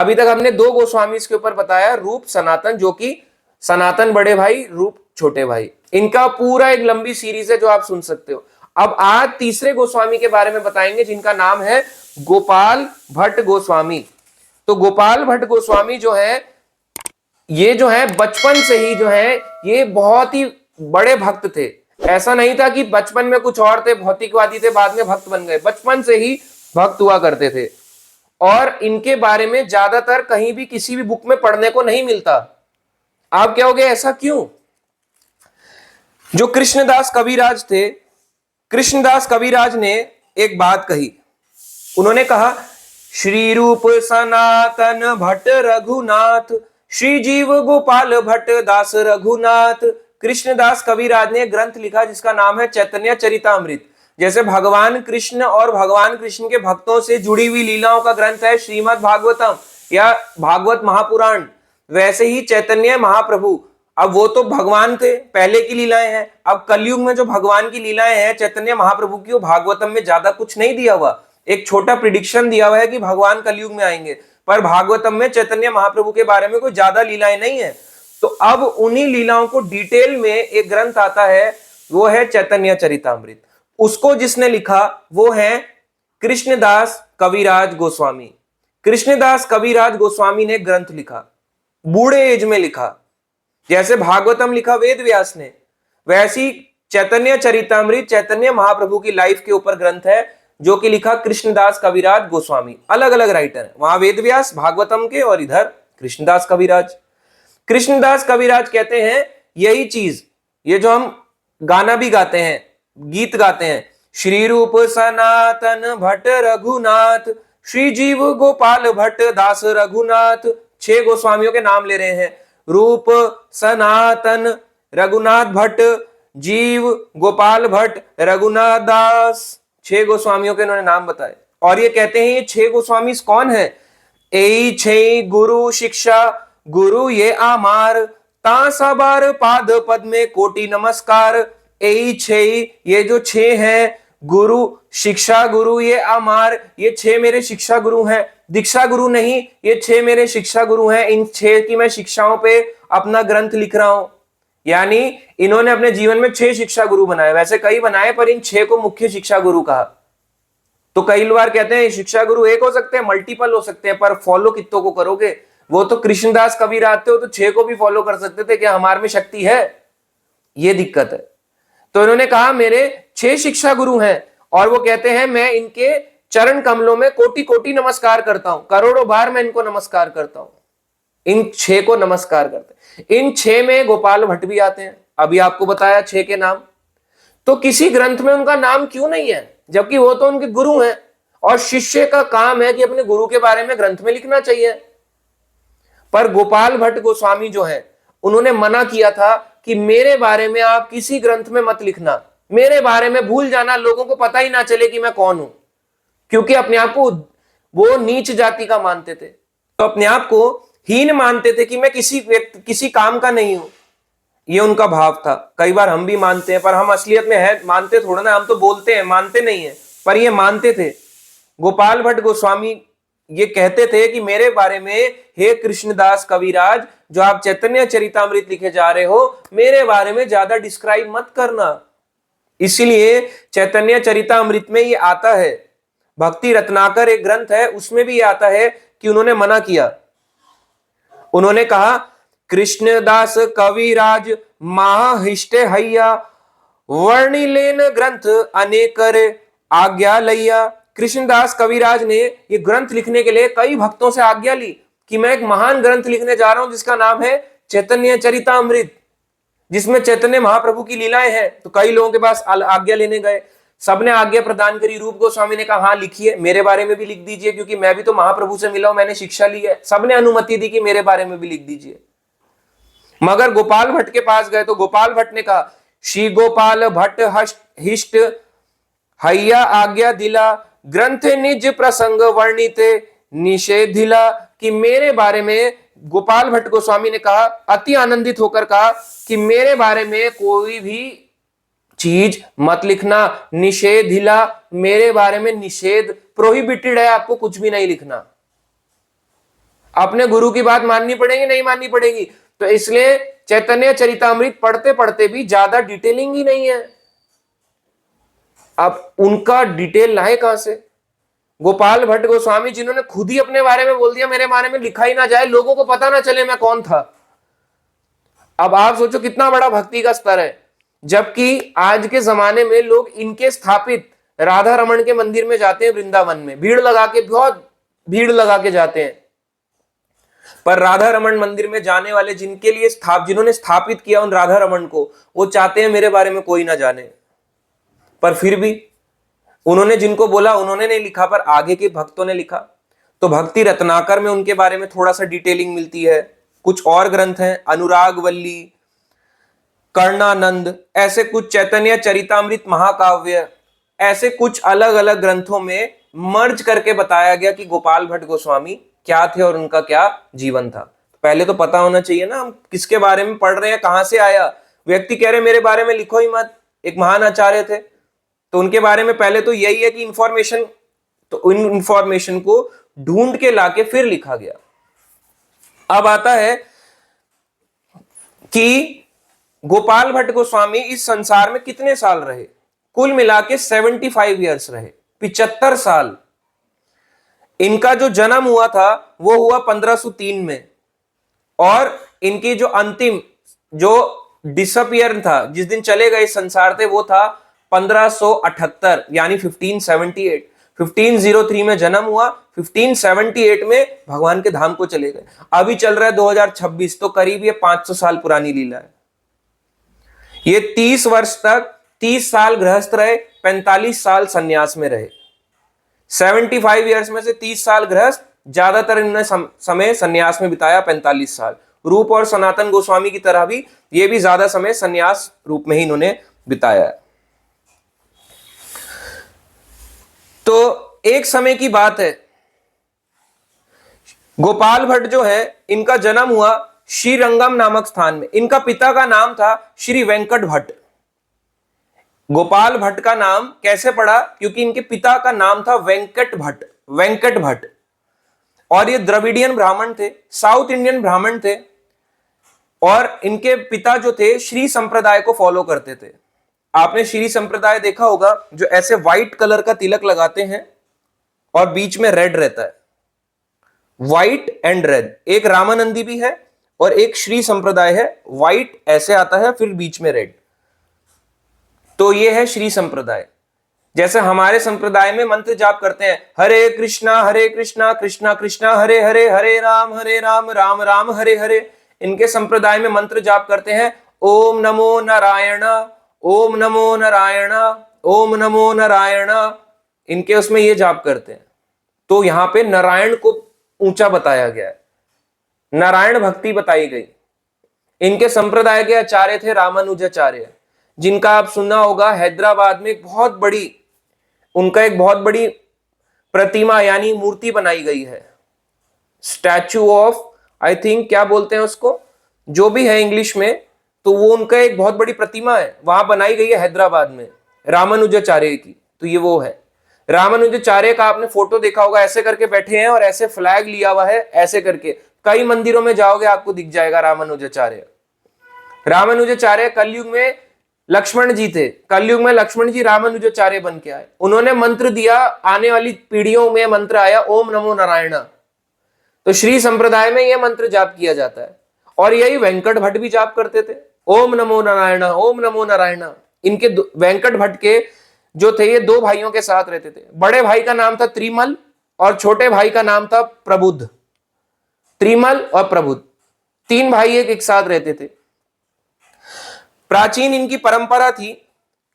अभी तक हमने दो गोस्वामी के ऊपर बताया, रूप सनातन, जो कि सनातन बड़े भाई, रूप छोटे भाई। इनका पूरा एक लंबी सीरीज है जो आप सुन सकते हो। अब आज तीसरे गोस्वामी के बारे में बताएंगे जिनका नाम है गोपाल भट्ट गोस्वामी। तो गोपाल भट्ट गोस्वामी जो है, ये जो है बचपन से ही जो है ये बहुत ही बड़े भक्त थे। ऐसा नहीं था कि बचपन में कुछ और थे, भौतिकवादी थे, बाद में भक्त बन गए। बचपन से ही भक्त हुआ करते थे और इनके बारे में ज्यादातर कहीं भी किसी भी बुक में पढ़ने को नहीं मिलता। आप क्या हो गए, ऐसा क्यों? जो कृष्णदास कविराज थे, कृष्णदास कविराज ने एक बात कही। उन्होंने कहा, श्री रूप सनातन भट्ट रघुनाथ, श्री जीव गोपाल भट्ट दास रघुनाथ। कृष्णदास कविराज ने ग्रंथ लिखा जिसका नाम है चैतन्य चरितामृत। जैसे भगवान कृष्ण और भगवान कृष्ण के भक्तों से जुड़ी हुई लीलाओं का ग्रंथ है श्रीमद् भागवतम या भागवत महापुराण, वैसे ही चैतन्य महाप्रभु। अब वो तो भगवान थे, पहले की लीलाएं हैं। अब कलयुग में जो भगवान की लीलाएं हैं चैतन्य महाप्रभु की, वो भागवतम में ज्यादा कुछ नहीं दिया हुआ। एक छोटा प्रिडिक्शन दिया हुआ है कि भगवान कलयुग में आएंगे, पर भागवतम में चैतन्य महाप्रभु के बारे में कोई ज्यादा लीलाएं नहीं है। तो अब उन्हीं लीलाओं को डिटेल में एक ग्रंथ आता है, वो है चैतन्य चरितामृत। उसको जिसने लिखा वो है कृष्णदास कविराज गोस्वामी। कृष्णदास कविराज गोस्वामी ने ग्रंथ लिखा, बूढ़े एज में लिखा। जैसे भागवतम लिखा वेद व्यास ने, वैसी चैतन्य चरितामृत चैतन्य महाप्रभु की लाइफ के ऊपर ग्रंथ है जो कि लिखा कृष्णदास कविराज गोस्वामी। अलग अलग राइटर है, वहां वेद व्यास भागवतम के और इधर कृष्णदास कविराज। कृष्णदास कविराज कहते हैं यही चीज, ये जो हम गाना भी गाते हैं, गीत गाते हैं, श्री रूप सनातन भट्ट रघुनाथ, श्री जीव गोपाल भट्ट दास रघुनाथ। 6 गोस्वामियों के नाम ले रहे हैं, रूप सनातन रघुनाथ भट्ट, जीव गोपाल भट्ट रघुनाथ दास। 6 गोस्वामियों के इन्होंने नाम बताए। और ये कहते हैं ये 6 गोस्वामी कौन है? ए 6 गुरु शिक्षा गुरु ये आमार, ता सबार पाद पद में कोटि नमस्कार। ए 6, ये जो 6 हैं, गुरु शिक्षा गुरु ये आमार, ये 6 मेरे शिक्षा गुरु हैं। दीक्षा गुरु नहीं, ये 6 मेरे शिक्षा गुरु हैं। इन 6 की मैं शिक्षाओं पे अपना ग्रंथ लिख रहा हूं। यानी इन्होंने अपने जीवन में 6 शिक्षा गुरु बनाए। वैसे कई बनाए, पर इन 6 को मुख्य शिक्षा गुरु कहा। तो कई बार कहते हैं शिक्षा गुरु एक हो सकते हैं, मल्टीपल हो सकते हैं, पर फॉलो कितनों को करोगे? वो तो कृष्णदास कविराज थे, तो 6 को भी फॉलो कर सकते थे, क्या हमारे में शक्ति है? ये दिक्कत है। तो इन्होंने कहा मेरे 6 शिक्षा गुरु हैं, और वो कहते हैं मैं इनके चरण कमलों में कोटि कोटि नमस्कार करता हूं, करोड़ों बार मैं इनको नमस्कार करता हूं। इन 6 को नमस्कार करते हैं। इन 6 में गोपाल भट्ट भी आते हैं, अभी आपको बताया 6 के नाम। तो किसी ग्रंथ में उनका नाम क्यों नहीं है, जबकि वो तो उनके गुरु हैं, और शिष्य का काम है कि अपने गुरु के बारे में ग्रंथ में लिखना चाहिए। पर गोपाल भट्ट गोस्वामी जो है, उन्होंने मना किया था कि मेरे बारे में आप किसी ग्रंथ में मत लिखना, मेरे बारे में भूल जाना, लोगों को पता ही ना चले कि मैं कौन हूं। क्योंकि अपने आप को वो नीच जाति का मानते थे, तो अपने आप को हीन मानते थे कि मैं किसी काम का नहीं हूं। ये उनका भाव था। कई बार हम भी मानते हैं, पर हम असलियत में है मानते थोड़ा ना, हम तो बोलते हैं मानते नहीं है, पर ये मानते थे। गोपाल भट्ट गोस्वामी ये कहते थे कि मेरे बारे में हे कृष्णदास कविराज, जो आप चैतन्य चरितामृत लिखे जा रहे हो, मेरे बारे में ज्यादा डिस्क्राइब मत करना। इसलिए चैतन्य चरितामृत में ये आता है, भक्ति रत्नाकर एक ग्रंथ है, उसमें भी ये आता है कि उन्होंने मना किया। उन्होंने कहा कृष्णदास कविराज महाहिष्ट हैया, वर्णिलेन ग्रंथ अनेकर आज्ञा लैया। कृष्णदास कविराज ने ये ग्रंथ लिखने के लिए कई भक्तों से आज्ञा ली कि मैं एक महान ग्रंथ लिखने जा रहा हूं जिसका नाम है चैतन्य चरितामृत, जिसमें चैतन्य महाप्रभु की लीलाएं हैं। तो कई लोगों के पास आज्ञा लेने गए, सबने आज्ञा प्रदान करी। रूप गोस्वामी ने कहा हाँ लिखिए, मेरे बारे में भी लिख दीजिए, क्योंकि मैं भी तो महाप्रभु से मिला हूं, मैंने शिक्षा ली है। सबने अनुमति दी कि मेरे बारे में भी लिख दीजिए। मगर गोपाल भट्ट के पास गए तो गोपाल भट्ट ने कहा श्री गोपाल भट्ट हिष्ट हैया आज्ञा दिला, ग्रंथ निज प्रसंग वर्णित निषेधिला। कि मेरे बारे में, गोपाल भट्ट गोस्वामी ने कहा, अति आनंदित होकर कहा कि मेरे बारे में कोई भी चीज मत लिखना, निषेधिला, मेरे बारे में निषेध, प्रोहिबिटेड है, आपको कुछ भी नहीं लिखना। अपने गुरु की बात माननी पड़ेगी, नहीं माननी पड़ेगी। तो इसलिए चैतन्य चरितामृत पढ़ते पढ़ते भी ज्यादा डिटेलिंग ही नहीं है। अब उनका डिटेल लाए कहां से? गोपाल भट्ट गोस्वामी जिन्होंने खुद ही अपने बारे में बोल दिया मेरे बारे में लिखा ही ना जाए, लोगों को पता ना चले मैं कौन था। अब आप सोचो कितना बड़ा भक्ति का स्तर है। जबकि आज के जमाने में लोग इनके स्थापित राधा रमन के मंदिर में जाते हैं, वृंदावन में भीड़ लगा के, बहुत भीड़ लगा के जाते हैं। पर राधा रमन मंदिर में जाने वाले जिनके लिए जिन्होंने स्थापित किया उन राधा रमन को, वो चाहते हैं मेरे बारे में कोई ना जाने। पर फिर भी उन्होंने जिनको बोला उन्होंने नहीं लिखा, पर आगे के भक्तों ने लिखा। तो भक्ति रत्नाकर में उनके बारे में थोड़ा सा डिटेलिंग मिलती है। कुछ और ग्रंथ हैं, अनुरागवल्ली, कर्णानंद, ऐसे कुछ, चैतन्य चरितामृत महाकाव्य, ऐसे कुछ अलग अलग ग्रंथों में मर्ज करके बताया गया कि गोपाल भट्ट गोस्वामी क्या थे और उनका क्या जीवन था। पहले तो पता होना चाहिए ना हम किसके बारे में पढ़ रहे हैं, कहां से आया। व्यक्ति कह रहे मेरे बारे में लिखो ही मत, एक महान आचार्य थे तो उनके बारे में पहले तो यही है कि इंफॉर्मेशन, तो इन इंफॉर्मेशन को ढूंढ के लाके फिर लिखा गया। अब आता है कि गोपाल भट्ट गोस्वामी इस संसार में कितने साल रहे। कुल मिला के 75 ईयर्स रहे, 75 साल। इनका जो जन्म हुआ था वो हुआ 1503 में, और इनकी जो अंतिम जो डिसअपियर था, जिस दिन चले गए संसार थे, वो था 1578 यानी 1578। 1503 में जन्म हुआ, 1578 में भगवान के धाम को चले गए। अभी चल रहा है 2026, तो करीब ये 500 साल पुरानी लीला है। ये 30 वर्ष तक 30 साल गृहस्थ रहे, 45 साल सन्यास में रहे। 75 ईयर्स में से 30 साल गृहस्थ, ज्यादातर इन्होंने समय सन्यास में बिताया, 45 साल। रूप और सनातन गोस्वामी की तरह भी ये भी ज्यादा समय सन्यास रूप में ही इन्होंने बिताया है। तो एक समय की बात है, गोपाल भट्ट जो है इनका जन्म हुआ श्रीरंगम नामक स्थान में। इनका पिता का नाम था श्री वेंकट भट्ट। गोपाल भट्ट का नाम कैसे पड़ा? क्योंकि इनके पिता का नाम था वेंकट भट्ट, वेंकट भट्ट। और ये द्रविडियन ब्राह्मण थे, साउथ इंडियन ब्राह्मण थे, और इनके पिता जो थे श्री संप्रदाय को फॉलो करते थे। आपने श्री संप्रदाय देखा होगा, जो ऐसे व्हाइट कलर का तिलक लगाते हैं और बीच में रेड रहता है, व्हाइट एंड रेड। एक रामानंदी भी है और एक श्री संप्रदाय है, व्हाइट ऐसे आता है फिर बीच में रेड। तो ये है श्री संप्रदाय। जैसे हमारे संप्रदाय में मंत्र जाप करते हैं, हरे कृष्णा कृष्णा कृष्णा हरे हरे, हरे राम राम राम हरे हरे। इनके संप्रदाय में मंत्र जाप करते हैं, ओम नमो नारायण, ओम नमो नारायण, ओम नमो नारायण। इनके उसमें ये जाप करते हैं। तो यहां पे नारायण को ऊंचा बताया गया है, नारायण भक्ति बताई गई। इनके संप्रदाय के आचार्य थे रामानुजाचार्य, जिनका आप सुना होगा हैदराबाद में एक बहुत बड़ी, उनका एक बहुत बड़ी प्रतिमा यानी मूर्ति बनाई गई है, स्टैचू ऑफ, आई थिंक क्या बोलते हैं उसको, जो भी है इंग्लिश में, तो वो उनका एक बहुत बड़ी प्रतिमा है, वहां बनाई गई है हैदराबाद में रामानुजाचार्य की। तो ये वो है रामानुजाचार्य का। आपने फोटो देखा होगा, ऐसे करके बैठे हैं और ऐसे फ्लैग लिया हुआ है, ऐसे करके। कई मंदिरों में जाओगे आपको दिख जाएगा रामानुजाचार्य। रामानुजाचार्य कलयुग में लक्ष्मण जी थे, कलयुग में लक्ष्मण जी रामानुजाचार्य बन के आए। उन्होंने मंत्र दिया, आने वाली पीढ़ियों में मंत्र आया ओम नमो नारायण। तो श्री संप्रदाय में यह मंत्र जाप किया जाता है, और यही वेंकट भट्ट भी जाप करते थे, ओम नमो नारायण, ओम नमो नारायण। इनके वेंकट भट्ट के जो थे ये 2 भाइयों के साथ रहते थे। बड़े भाई का नाम था त्रिमल और छोटे भाई का नाम था प्रबुद्ध। त्रिमल और प्रबुद्ध 3 भाई एक साथ रहते थे। प्राचीन इनकी परंपरा थी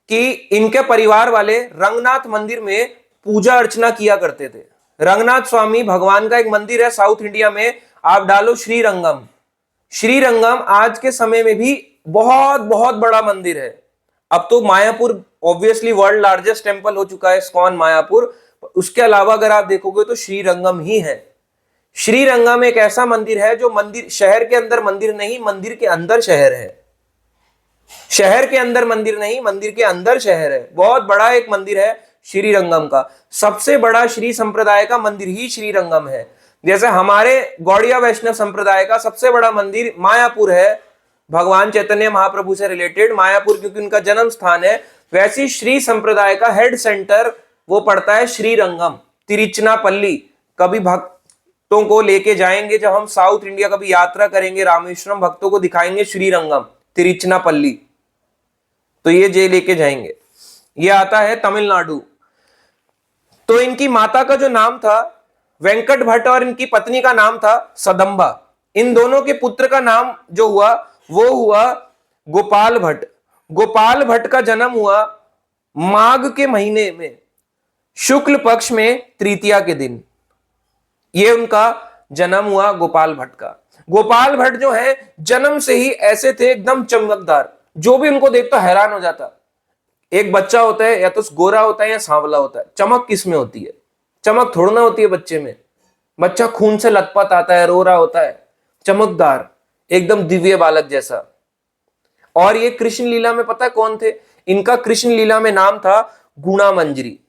कि इनके परिवार वाले रंगनाथ मंदिर में पूजा अर्चना किया करते थे। रंगनाथ स्वामी भगवान का एक मंदिर है साउथ इंडिया में, आप डालो श्रीरंगम। श्रीरंगम आज के समय में भी बहुत बहुत बड़ा मंदिर है। अब तो Mayapur obviously world largest temple हो चुका है इस्कॉन मायापुर, उसके अलावा अगर आप देखोगे तो श्रीरंगम ही है। श्रीरंगम एक ऐसा मंदिर है जो मंदिर, शहर के अंदर मंदिर नहीं, मंदिर के अंदर शहर है। शहर के अंदर मंदिर नहीं, मंदिर के अंदर शहर है। बहुत बड़ा एक मंदिर है श्रीरंगम का। सबसे बड़ा श्री संप्रदाय का मंदिर ही श्रीरंगम है। जैसे हमारे गौड़िया वैष्णव संप्रदाय का सबसे बड़ा मंदिर मायापुर है, भगवान चैतन्य महाप्रभु से रिलेटेड मायापुर क्योंकि उनका जन्म स्थान है, वैसी श्री संप्रदाय का हेड सेंटर वो पड़ता है श्रीरंगम, तिरुचिरापल्ली। कभी भक्तों को लेके जाएंगे, जब हम साउथ इंडिया कभी यात्रा करेंगे रामेश्वरम, भक्तों को दिखाएंगे श्रीरंगम तिरुचिरापल्ली, तो ये जे लेके जाएंगे। ये आता है तमिलनाडु। तो इनकी माता का जो नाम था वेंकट भट्ट और इनकी पत्नी का नाम था सदंबा। इन दोनों के पुत्र का नाम जो हुआ वो हुआ गोपाल भट्ट। गोपाल भट्ट का जन्म हुआ माघ के महीने में शुक्ल पक्ष में तृतीया के दिन। ये उनका जन्म हुआ गोपाल भट्ट का। गोपाल भट्ट जो है जन्म से ही ऐसे थे एकदम चमकदार, जो भी उनको देखता हैरान हो जाता। एक बच्चा होता है या तो गोरा होता है या सांवला होता है, चमक किस में होती है? चमक थोड़ा ना होती है बच्चे में। बच्चा खून से लथपथ आता है, रो रहा होता है, चमकदार एकदम दिव्य बालक जैसा। और ये कृष्ण लीला में पता है कौन थे? इनका कृष्ण लीला में नाम था गुणा मंजरी।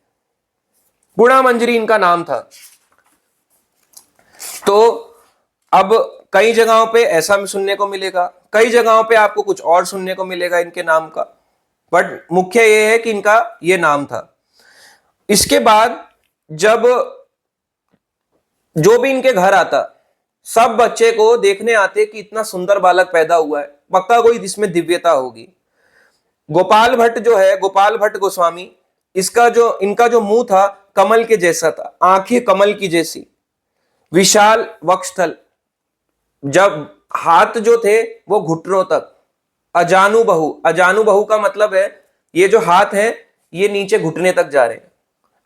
गुणा मंजरी इनका नाम था। तो अब कई जगहों पे ऐसा सुनने को मिलेगा, कई जगहों पे आपको कुछ और सुनने को मिलेगा इनके नाम का, बट मुख्य ये है कि इनका ये नाम था। इसके बाद जब जो भी इनके घर आता, सब बच्चे को देखने आते कि इतना सुंदर बालक पैदा हुआ है, पक्का कोई इसमें दिव्यता होगी। गोपाल भट्ट जो है, गोपाल भट्ट गोस्वामी, इनका जो मुंह था कमल के जैसा था, आंखें कमल की जैसी, विशाल वक्षस्थल, जब हाथ जो थे वो घुटनों तक, अजानुबाहु। अजानुबाहु का मतलब है ये जो हाथ है ये नीचे घुटने तक जा रहे हैं।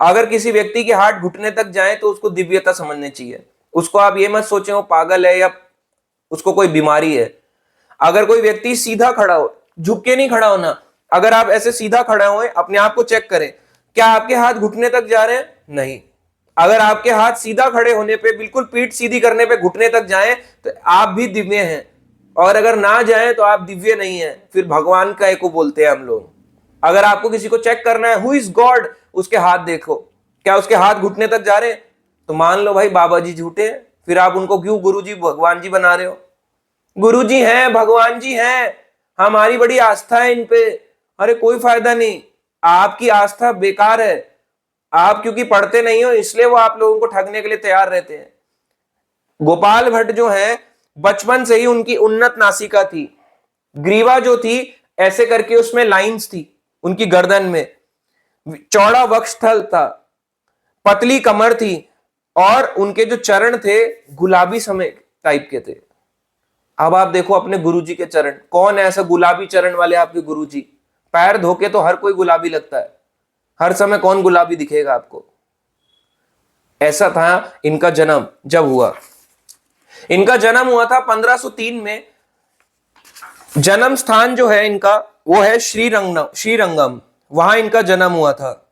अगर किसी व्यक्ति के हाथ घुटने तक जाए तो उसको दिव्यता समझनी चाहिए। उसको आप ये मत सोचें वो पागल है या उसको कोई बीमारी है। अगर कोई व्यक्ति सीधा खड़ा हो, झुक के नहीं खड़ा होना, अगर आप ऐसे सीधा खड़े हुए अपने आप को चेक करें, क्या आपके हाथ घुटने तक जा रहे हैं? नहीं। अगर आपके हाथ सीधा खड़े होने पे, बिल्कुल पीठ सीधी करने पे घुटने तक जाएं तो आप भी दिव्य हैं, और अगर ना जाएं तो आप दिव्य नहीं हैं। फिर भगवान का एको बोलते हैं हम लोग। अगर आपको किसी को चेक करना है हु इज गॉड, उसके हाथ देखो, क्या उसके हाथ घुटने तक जा रहे हैं? तो मान लो भाई बाबा जी झूठे हैं, फिर आप उनको क्यों गुरु जी भगवान जी बना रहे हो? गुरु जी हैं, भगवान जी हैं, हमारी बड़ी आस्था है इन पे। अरे कोई फायदा नहीं, आपकी आस्था बेकार है। आप क्योंकि पढ़ते नहीं हो इसलिए वो आप लोगों को ठगने के लिए तैयार रहते हैं। गोपाल भट्ट जो है बचपन से ही उनकी उन्नत नासिका थी, ग्रीवा जो थी ऐसे करके उसमें लाइंस थी उनकी गर्दन में, चौड़ा वक्षस्थल था, पतली कमर थी, और उनके जो चरण थे गुलाबी समय टाइप के थे। अब आप देखो अपने गुरुजी के चरण, कौन है ऐसा गुलाबी चरण वाले आपके गुरुजी? पैर धोके तो हर कोई गुलाबी लगता है, हर समय कौन गुलाबी दिखेगा आपको? ऐसा था इनका जन्म जब हुआ। इनका जन्म हुआ था 1503 में। जन्म स्थान जो है इनका वो है श्रीरंगम, वहां इनका जन्म हुआ था।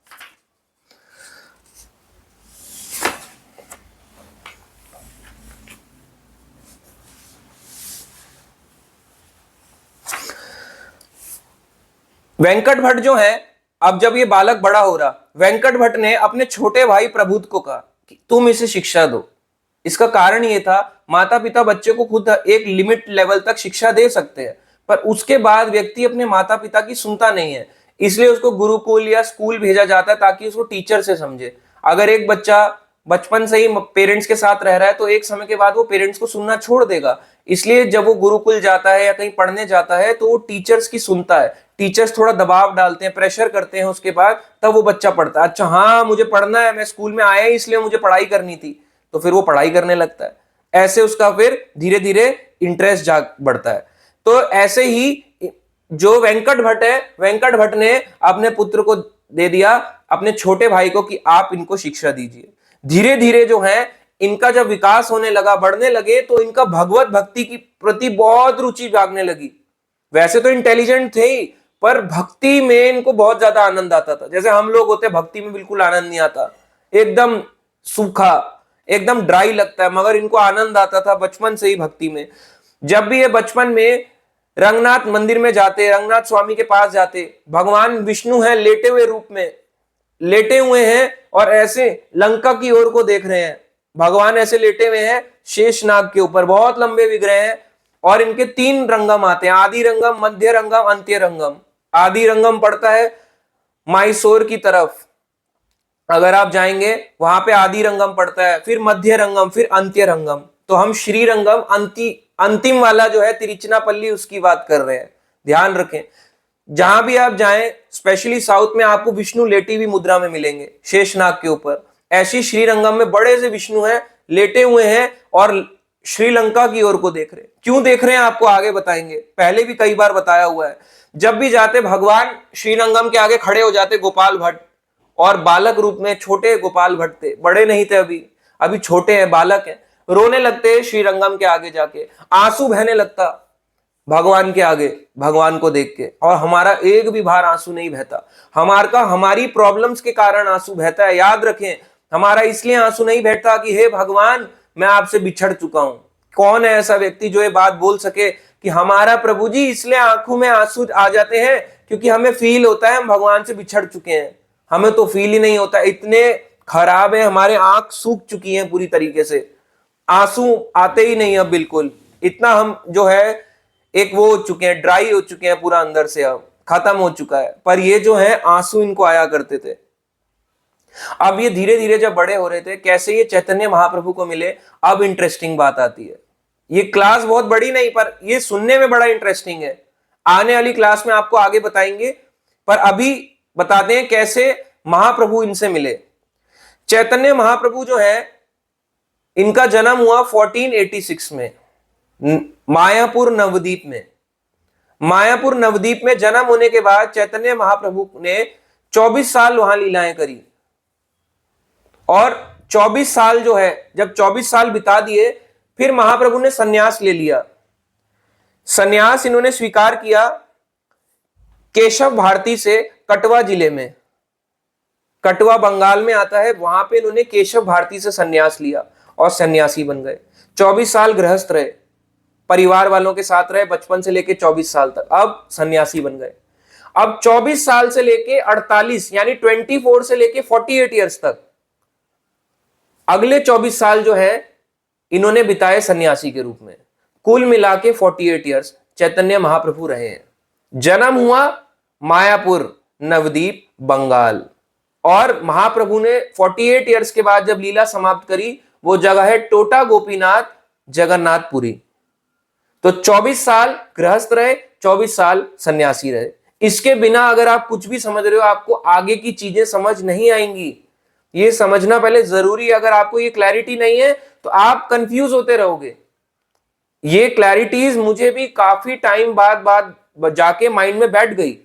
वेंकट भट्ट जो है, अब जब ये बालक बड़ा हो रहा, वेंकट भट्ट ने अपने छोटे भाई प्रबुद्ध को कहा कि तुम इसे शिक्षा दो। इसका कारण ये था, माता पिता बच्चे को खुद एक लिमिट लेवल तक शिक्षा दे सकते हैं, पर उसके बाद व्यक्ति अपने माता पिता की सुनता नहीं है, इसलिए उसको गुरुकुल या स्कूल भेजा जाता है ताकि उसको टीचर से समझे। अगर एक बच्चा बचपन से ही पेरेंट्स के साथ रह रहा है तो एक समय के बाद वो पेरेंट्स को सुनना छोड़ देगा, इसलिए जब वो गुरुकुल जाता है या कहीं पढ़ने जाता है तो वो टीचर्स की सुनता है। टीचर्स थोड़ा दबाव डालते हैं, प्रेशर करते हैं, उसके बाद तब वो बच्चा पढ़ता है। अच्छा हाँ मुझे पढ़ना है, मैं स्कूल में आया इसलिए मुझे पढ़ाई करनी थी, तो फिर वो पढ़ाई करने लगता है। ऐसे उसका फिर धीरे धीरे इंटरेस्ट जाग बढ़ता है। तो ऐसे ही जो वेंकट भट्ट है, वेंकट भट्ट ने अपने पुत्र को दे दिया, अपने छोटे भाई को, कि आप इनको शिक्षा दीजिए। धीरे धीरे जो है इनका जब विकास होने लगा, बढ़ने लगे, तो इनका भगवत भक्ति की प्रति बहुत रुचि जागने लगी। वैसे तो इंटेलिजेंट थे ही, पर भक्ति में इनको बहुत ज्यादा आनंद आता था। जैसे हम लोग होते भक्ति में बिल्कुल आनंद नहीं आता, एकदम सूखा, एकदम ड्राई लगता है, मगर इनको आनंद आता था बचपन से ही भक्ति में। जब भी ये बचपन में रंगनाथ मंदिर में जाते, रंगनाथ स्वामी के पास जाते, भगवान विष्णु है लेटे हुए रूप में, लेटे हुए हैं और ऐसे लंका की ओर को देख रहे हैं, भगवान ऐसे लेटे हुए हैं शेषनाग के ऊपर, बहुत लंबे विग्रह हैं, और इनके 3 रंगम आते हैं, आदि रंगम, मध्य रंगम, अंत्य रंगम। आदि रंगम पड़ता है माइसोर की तरफ, अगर आप जाएंगे वहां पे आदि रंगम पड़ता है, फिर मध्य रंगम, फिर अंत्य रंगम। तो हम श्री रंगम अंतिम वाला जो है तिरुचिरापल्ली, उसकी बात कर रहे हैं। ध्यान रखें, जहां भी आप जाएं, स्पेशली साउथ में, आपको विष्णु लेटी हुई मुद्रा में मिलेंगे शेषनाग के ऊपर। ऐसी श्रीरंगम में बड़े से विष्णु हैं, लेटे हुए हैं और श्रीलंका की ओर को देख रहे हैं। क्यों देख रहे हैं आपको आगे बताएंगे, पहले भी कई बार बताया हुआ है। जब भी जाते भगवान श्रीरंगम के आगे खड़े हो जाते गोपाल भट्ट, और बालक रूप में छोटे गोपाल भट्ट थे, बड़े नहीं थे, अभी छोटे हैं, बालक हैं, रोने लगते हैं श्रीरंगम के आगे जाके, आंसू बहने लगता भगवान के आगे, भगवान को देख के। और हमारा एक भी बार आंसू नहीं बहता, हमारी प्रॉब्लम्स के कारण आंसू बहता है। याद रखें, हमारा इसलिए आंसू नहीं बहता कि हे भगवान मैं आपसे बिछड़ चुका हूं। कौन है ऐसा व्यक्ति जो ये बात बोल सके कि हमारा प्रभु जी इसलिए आंखों में आंसू आ जाते हैं क्योंकि हमें फील होता है हम भगवान से बिछड़ चुके हैं। हमें तो फील ही नहीं होता, इतने खराब है हमारे, आंख सूख चुकी हैं पूरी तरीके से, आंसू आते ही नहीं अब बिल्कुल। इतना हम जो है एक वो हो चुके हैं, ड्राई हो चुके हैं पूरा अंदर से, अब खत्म हो चुका है। पर ये जो है आंसू इनको आया करते थे। अब ये धीरे धीरे जब बड़े हो रहे थे, कैसे ये चैतन्य महाप्रभु को मिले, अब इंटरेस्टिंग बात आती है। ये क्लास बहुत बड़ी नहीं, पर ये सुनने में बड़ा इंटरेस्टिंग है। आने वाली क्लास में आपको आगे बताएंगे, पर अभी बताते हैं कैसे महाप्रभु इनसे मिले। चैतन्य महाप्रभु जो है, इनका जन्म हुआ 1486 में मायापुर नवद्वीप में। मायापुर नवद्वीप में जन्म होने के बाद चैतन्य महाप्रभु ने 24 साल वहां लीलाएं करी, और 24 साल जो है, जब 24 साल बिता दिए, फिर महाप्रभु ने सन्यास ले लिया। सन्यास इन्होंने स्वीकार किया केशव भारती से, कटवा जिले में, कटवा बंगाल में आता है, वहां पे इन्होंने केशव भारती से सन्यास लिया और सन्यासी बन गए। 24 साल गृहस्थ रहे, परिवार वालों के साथ रहे बचपन से लेके 24 साल तक, अब सन्यासी बन गए। अब 24 साल से लेके 48 यानी 24 से लेके 48 ईयर्स तक, अगले 24 साल जो है इन्होंने बिताए सन्यासी के रूप में। कुल मिला के 48 ईयर्स चैतन्य महाप्रभु रहे हैं। जन्म हुआ मायापुर नवद्वीप बंगाल, और महाप्रभु ने 48 ईयर्स के बाद जब लीला समाप्त करी, वो जगह है टोटा गोपीनाथ जगन्नाथपुरी। तो 24 साल गृहस्थ रहे, 24 साल सन्यासी रहे। इसके बिना अगर आप कुछ भी समझ रहे हो, आपको आगे की चीजें समझ नहीं आएंगी। ये समझना पहले जरूरी है। अगर आपको ये क्लैरिटी नहीं है तो आप कंफ्यूज होते रहोगे। ये क्लैरिटीज मुझे भी काफी टाइम बाद जाके माइंड में बैठ गई।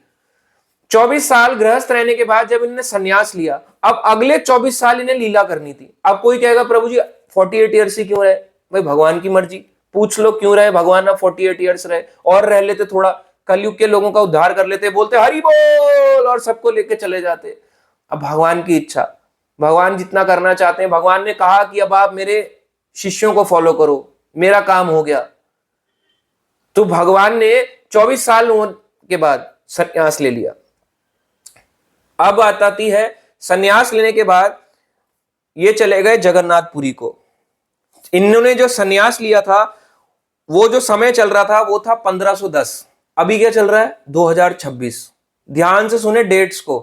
24 साल गृहस्थ रहने के बाद जब इन्होंने सन्यास लिया, अब अगले 24 साल इन्हें लीला करनी थी। अब कोई कहेगा प्रभु जी 48 ईयर्स ही क्यों रहे? भाई भगवान की मर्जी, पूछ लो क्यों रहे भगवान, अब 48 ईयर्स रहे, और रह लेते थोड़ा, कलयुग के लोगों का उद्धार कर लेते, बोलते हरि बोल और सबको लेके चले जाते। अब भगवान की इच्छा, भगवान जितना करना चाहते हैं, भगवान ने कहा कि अब आप मेरे शिष्यों को फॉलो करो, मेरा काम हो गया। तो भगवान ने 24 साल के बाद सन्यास ले लिया। अब आती है सन्यास लेने के बाद ये चले गए जगन्नाथपुरी को। इन्होंने जो सन्यास लिया था, वो जो समय चल रहा था वो था 1510। अभी क्या चल रहा है? 2026। ध्यान से सुने डेट्स को।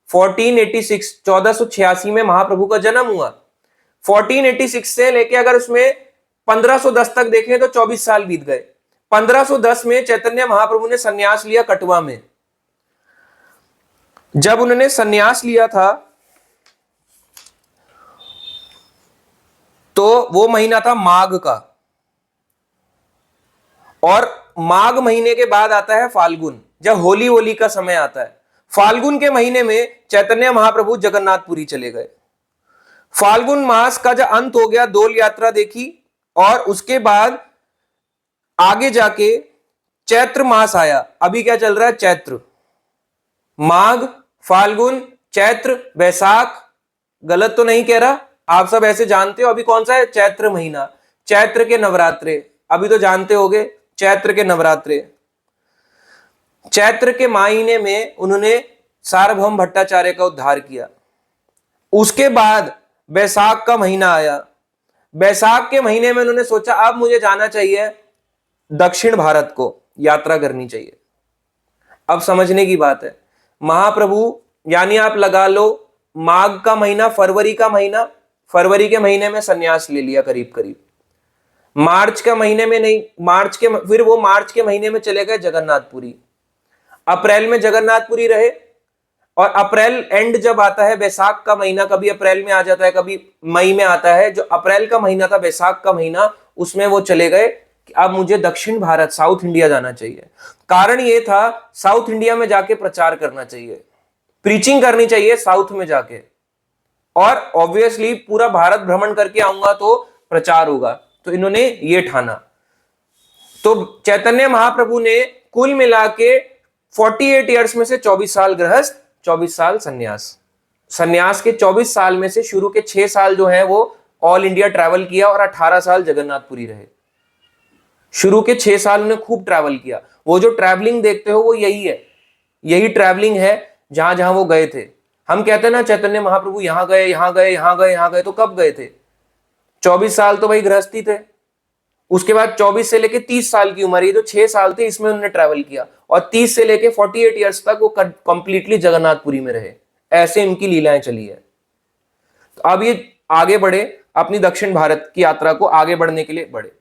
1486 1486 में महाप्रभु का जन्म हुआ। 1486 से लेके अगर उसमें 1510 तक देखें तो 24 साल बीत गए। 1510 में चैतन्य महाप्रभु ने सन्यास लिया कटवा में। जब उन्होंने सन्यास लिया था तो वो महीना था माघ का, और माघ महीने के बाद आता है फाल्गुन, जब होली का समय आता है। फाल्गुन के महीने में चैतन्य महाप्रभु जगन्नाथपुरी चले गए। फाल्गुन मास का जब अंत हो गया, डोल यात्रा देखी, और उसके बाद आगे जाके चैत्र मास आया। अभी क्या चल रहा है? चैत्र, माघ, फाल्गुन, चैत्र, बैसाख। गलत तो नहीं कह रहा? आप सब ऐसे जानते हो। अभी कौन सा है? चैत्र महीना, चैत्र के नवरात्रे। अभी तो जानते होगे चैत्र के नवरात्रे। चैत्र के महीने में उन्होंने सार्वभौम भट्टाचार्य का उद्धार किया। उसके बाद बैसाख का महीना आया। बैसाख के महीने में उन्होंने सोचा अब मुझे जाना चाहिए दक्षिण भारत को, यात्रा करनी चाहिए। अब समझने की बात है, महाप्रभु यानी आप लगा लो माघ का महीना, फरवरी का महीना, फरवरी के महीने में सन्यास ले लिया करीब करीब, मार्च के महीने में नहीं, फिर वो मार्च के महीने में चले गए जगन्नाथपुरी, अप्रैल में जगन्नाथपुरी रहे, और अप्रैल एंड जब आता है, बैसाख का महीना कभी अप्रैल में आ जाता है कभी मई में आता है, जो अप्रैल का महीना था, बैसाख का महीना, उसमें वो चले गए कि अब मुझे दक्षिण भारत, साउथ इंडिया जाना चाहिए। कारण ये था साउथ इंडिया में जाके प्रचार करना चाहिए, प्रीचिंग करनी चाहिए साउथ में जाके, और ऑब्वियसली पूरा भारत भ्रमण करके आऊंगा तो प्रचार होगा, तो इन्होंने ये ठाना। तो चैतन्य महाप्रभु ने कुल मिला के 48 ईयर्स में से 24 साल गृहस्थ, 24 साल सन्यास, सन्यास के 24 साल में से शुरू के 6 साल जो है वो ऑल इंडिया ट्रैवल किया, और 18 साल जगन्नाथपुरी रहे। शुरू के 6 साल उन्हें खूब ट्रैवल किया। वो जो ट्रैवलिंग देखते हो वो यही है, यही ट्रैवलिंग है जहां जहां वो गए थे। हम कहते हैं ना चैतन्य महाप्रभु यहां गए, यहां गए, यहां गए, यहां गए, तो कब गए थे? 24 साल तो भाई गृहस्थी थे, उसके बाद 24 से लेके 30 साल की उम्र, ये जो 6 साल थे इसमें उन्होंने ट्रैवल किया, और 30 से लेके 48 ईयर्स तक वो कंप्लीटली जगन्नाथपुरी में रहे। ऐसे इनकी लीलाएं चली है। तो अब ये आगे बढ़े, अपनी दक्षिण भारत की यात्रा को आगे बढ़ने के लिए बढ़े।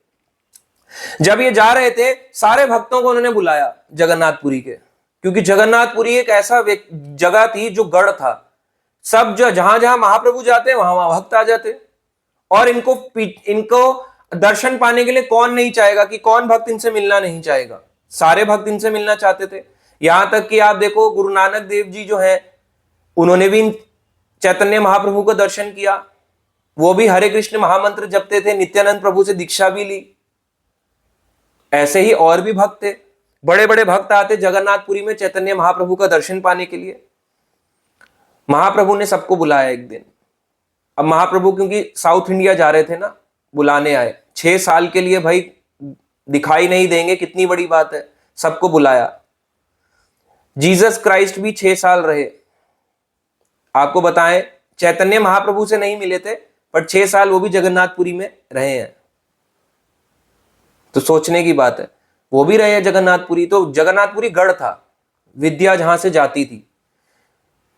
जब ये जा रहे थे, सारे भक्तों को उन्होंने बुलाया जगन्नाथपुरी के, क्योंकि जगन्नाथपुरी एक ऐसा जगह थी जो गढ़ था। सब जहां जहां महाप्रभु जाते वहां वहां भक्त आ जाते, और इनको दर्शन पाने के लिए कौन नहीं चाहेगा, कि कौन भक्त इनसे मिलना नहीं चाहेगा? सारे भक्त इनसे मिलना चाहते थे। यहां तक कि आप देखो गुरु नानक देव जी जो है, उन्होंने भी चैतन्य महाप्रभु का दर्शन किया, वो भी हरे कृष्ण महामंत्र जपते थे, नित्यानंद प्रभु से दीक्षा भी ली। ऐसे ही और भी भक्त थे, बड़े बड़े भक्त आते जगन्नाथपुरी में चैतन्य महाप्रभु का दर्शन पाने के लिए। महाप्रभु ने सबको बुलाया एक दिन। अब महाप्रभु क्योंकि साउथ इंडिया जा रहे थे ना, बुलाने आए, 6 साल के लिए भाई दिखाई नहीं देंगे, कितनी बड़ी बात है, सबको बुलाया। जीसस क्राइस्ट भी 6 साल रहे। आपको बताएं, चैतन्य महाप्रभु से नहीं मिले थे, पर 6 साल वो भी जगन्नाथपुरी में रहे हैं। तो सोचने की बात है, वो भी रहे हैं जगन्नाथपुरी। तो जगन्नाथपुरी गढ़ था, विद्या जहां से जाती थी।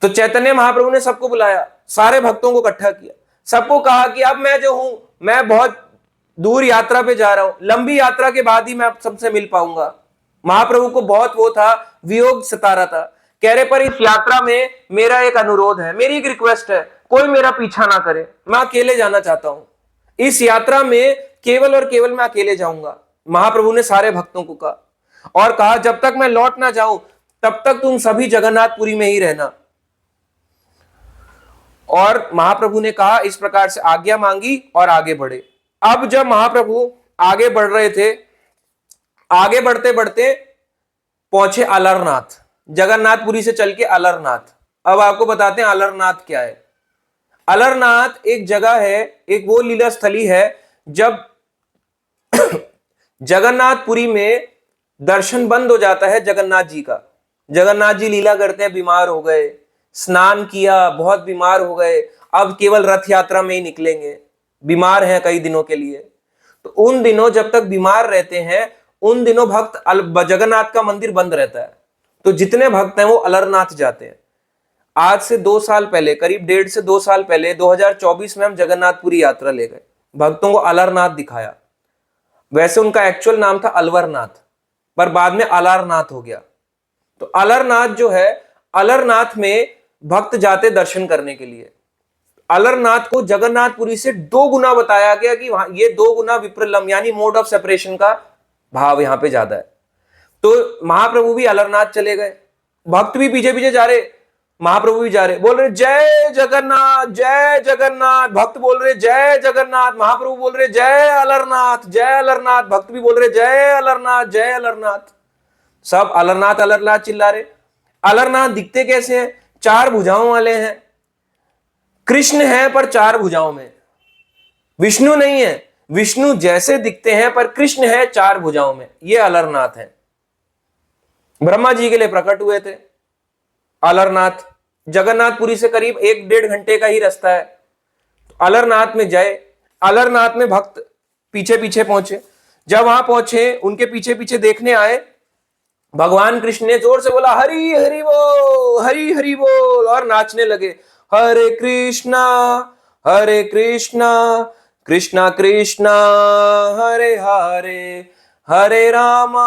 तो चैतन्य महाप्रभु ने सबको बुलाया, सारे भक्तों को इकट्ठा किया, सबको कहा कि अब मैं जो हूं, मैं बहुत दूर यात्रा पे जा रहा हूं, लंबी यात्रा के बाद ही मैं सबसे मिल पाऊंगा। महाप्रभु को बहुत वो था, वियोग सता रहा था। कह रहे पर इस यात्रा में मेरा एक अनुरोध है, मेरी एक रिक्वेस्ट है, कोई मेरा पीछा ना करे, मैं अकेले जाना चाहता हूं। इस यात्रा में केवल और केवल मैं अकेले जाऊंगा। महाप्रभु ने सारे भक्तों को कहा, और कहा जब तक मैं लौट ना जाऊं तब तक तुम सभी जगन्नाथपुरी में ही रहना। और महाप्रभु ने कहा, इस प्रकार से आज्ञा मांगी और आगे बढ़े। अब जब महाप्रभु आगे बढ़ रहे थे, आगे बढ़ते बढ़ते पहुंचे अलरनाथ, जगन्नाथपुरी से चल के अलरनाथ। अब आपको बताते हैं अलरनाथ क्या है। अलरनाथ एक जगह है, एक वो लीला स्थली है जब जगन्नाथपुरी में दर्शन बंद हो जाता है जगन्नाथ जी का। जगन्नाथ जी लीला करते हैं, बीमार हो गए, स्नान किया, बहुत बीमार हो गए, अब केवल रथ यात्रा में ही निकलेंगे, बीमार हैं कई दिनों के लिए। तो उन दिनों जब तक बीमार रहते हैं, उन दिनों भक्त जगन्नाथ का मंदिर बंद रहता है। तो जितने भक्त हैं वो अलरनाथ जाते हैं। आज से 2 साल पहले, करीब 1.5 से 2 साल पहले, 2024 में हम जगन्नाथपुरी यात्रा ले गए, भक्तों को अलरनाथ दिखाया। वैसे उनका एक्चुअल नाम था अलवरनाथ, पर बाद में अलरनाथ हो गया। तो अलरनाथ जो है, अलरनाथ में भक्त जाते दर्शन करने के लिए। अलरनाथ को जगन्नाथपुरी से 2 गुना बताया गया कि वहां ये 2 गुना विप्रलम यानी मोड ऑफ सेपरेशन का भाव यहां पे ज्यादा है। तो महाप्रभु भी अलरनाथ चले गए, भक्त भी पीछे पीछे जा रहे, महाप्रभु भी जा रहे, बोल रहे जय जगन्नाथ, जय जगन्नाथ। भक्त बोल रहे जय जगन्नाथ, महाप्रभु बोल रहे जय अलरनाथ, जय अलरनाथ। भक्त भी बोल रहे जय अलरनाथ, जय अलरनाथ। सब अलरनाथ अलरनाथ चिल्ला रहे। अलरनाथ दिखते कैसे हैं? 4 भुजाओं वाले हैं। कृष्ण है पर 4 भुजाओं में, विष्णु नहीं है। विष्णु जैसे दिखते हैं पर कृष्ण है 4 भुजाओं में। ये अलरनाथ है। ब्रह्मा जी के लिए प्रकट हुए थे अलरनाथ। जगन्नाथपुरी से करीब 1-1.5 घंटे का ही रास्ता है। तो अलरनाथ में जाए, अलरनाथ में भक्त पीछे पीछे पहुंचे। जब वहां पहुंचे, उनके पीछे पीछे देखने आए, भगवान कृष्ण ने जोर से बोला हरि हरि बोल, हरि हरि बोल, और नाचने लगे। हरे कृष्णा कृष्णा कृष्णा हरे हरे, हरे रामा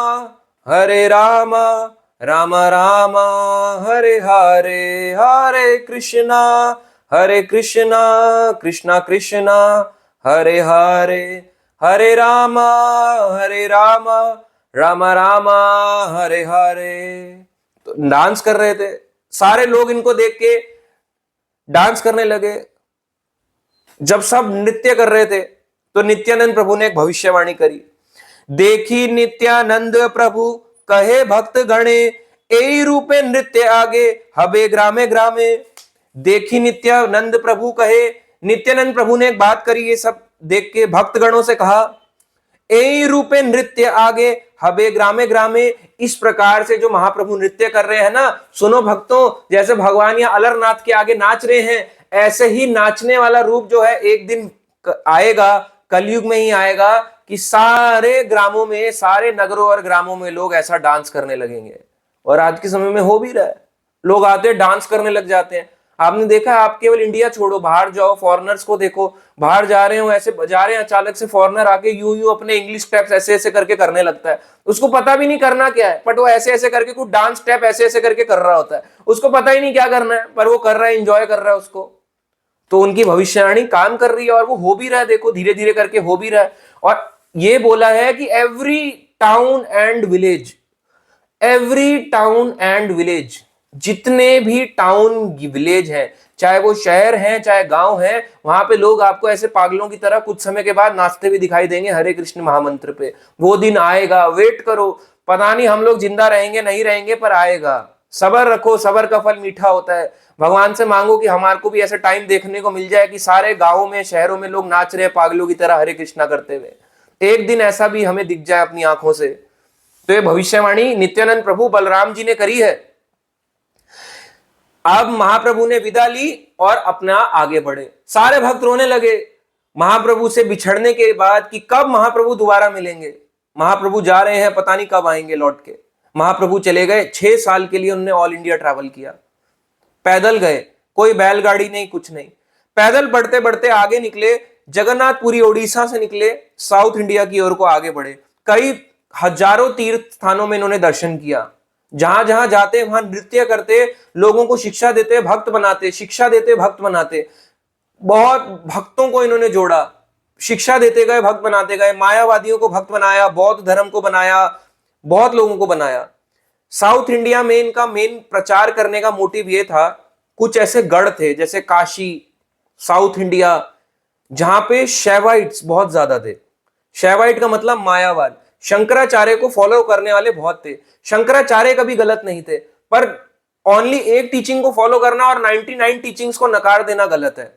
राम राम हरे हरे, हरे कृष्णा कृष्णा कृष्णा हरे हरे, हरे राम राम राम हरे हरे। तो डांस कर रहे थे, सारे लोग इनको देख के डांस करने लगे। जब सब नृत्य कर रहे थे तो नित्यानंद प्रभु ने एक भविष्यवाणी करी। देखी नित्यानंद प्रभु कहे भक्त गणे, एई रूपे नृत्य आगे हबे ग्रामे ग्रामे। देखी नित्यानंद प्रभु कहे, नित्यानंद प्रभु ने एक बात करी, ये सब देख के भक्त गणों से कहा, एई रूपे नृत्य आगे हबे ग्रामे ग्रामे। इस प्रकार से जो महाप्रभु नृत्य कर रहे हैं ना, सुनो भक्तों, जैसे भगवान या अलरनाथ के आगे नाच रहे हैं, ऐसे ही नाचने वाला रूप जो है एक दिन आएगा, कलयुग में ही आएगा, कि सारे ग्रामों में, सारे नगरों और ग्रामों में लोग ऐसा डांस करने लगेंगे। और आज के समय में हो भी रहा है, लोग आते हैं डांस करने लग जाते हैं। आपने देखा, आप केवल इंडिया छोड़ो, बाहर जाओ, फॉरेनर्स को देखो, बाहर जा रहे हो, ऐसे बजा रहे हैं, अचानक से फॉरेनर आके यूं यूं अपने इंग्लिश स्टेप्स ऐसे ऐसे करके करने लगता है। उसको पता भी नहीं करना क्या है, बट वो ऐसे ऐसे करके कुछ डांस स्टेप ऐसे ऐसे करके कर रहा होता है, उसको पता ही नहीं क्या करना है, पर वो कर रहा है, इंजॉय कर रहा है उसको। तो उनकी भविष्यवाणी काम कर रही है और वो हो भी रहा है, देखो धीरे धीरे करके हो भी रहा है। और ये बोला है कि एवरी टाउन एंड विलेज, जितने भी टाउन विलेज हैं, चाहे वो शहर हैं चाहे गांव हैं, वहां पे लोग आपको ऐसे पागलों की तरह कुछ समय के बाद नाचते हुए दिखाई देंगे हरे कृष्ण महामंत्र पे। वो दिन आएगा, वेट करो, पता नहीं हम लोग जिंदा रहेंगे नहीं रहेंगे, पर आएगा। सबर रखो, सबर का फल मीठा होता है। भगवान से मांगो कि हमारे को भी ऐसा टाइम देखने को मिल जाए कि सारे गांवों में, शहरों में लोग नाच रहे हैं पागलों की तरह हरे कृष्णा करते हुए। एक दिन ऐसा भी हमें दिख जाए अपनी आंखों से। तो ये भविष्यवाणी नित्यानंद प्रभु बलराम जी ने करी है। अब महाप्रभु ने विदा ली और अपना आगे बढ़े। सारे भक्त रोने लगे महाप्रभु से बिछड़ने के बाद कि कब महाप्रभु दोबारा मिलेंगे। महाप्रभु जा रहे हैं, पता नहीं कब आएंगे लौट के। महाप्रभु चले गए, 6 साल के लिए उन्होंने ऑल इंडिया ट्रैवल किया, पैदल गए, कोई बैलगाड़ी नहीं, कुछ नहीं, पैदल बढ़ते बढ़ते आगे निकले, जगन्नाथपुरी ओडिशा से निकले, साउथ इंडिया की ओर को आगे बढ़े। कई हजारों तीर्थ स्थानों में इन्होंने दर्शन किया। जहां जहां जाते वहां नृत्य करते, लोगों को शिक्षा देते, भक्त बनाते, शिक्षा देते, भक्त बनाते। बहुत भक्तों को इन्होंने जोड़ा, शिक्षा देते गए, भक्त बनाते गए, मायावादियों को भक्त बनाया, बौद्ध धर्म को बनाया, बहुत लोगों को बनाया। साउथ इंडिया में इनका मेन प्रचार करने का मोटिव ये था, कुछ ऐसे गढ़ थे जैसे काशी, साउथ इंडिया, जहां पे शैवाइट्स बहुत ज्यादा थे। शैवाइट का मतलब मायावाद, शंकराचार्य को फॉलो करने वाले बहुत थे। शंकराचार्य कभी गलत नहीं थे, पर ओनली एक टीचिंग को फॉलो करना और 99 टीचिंग्स को नकार देना गलत है।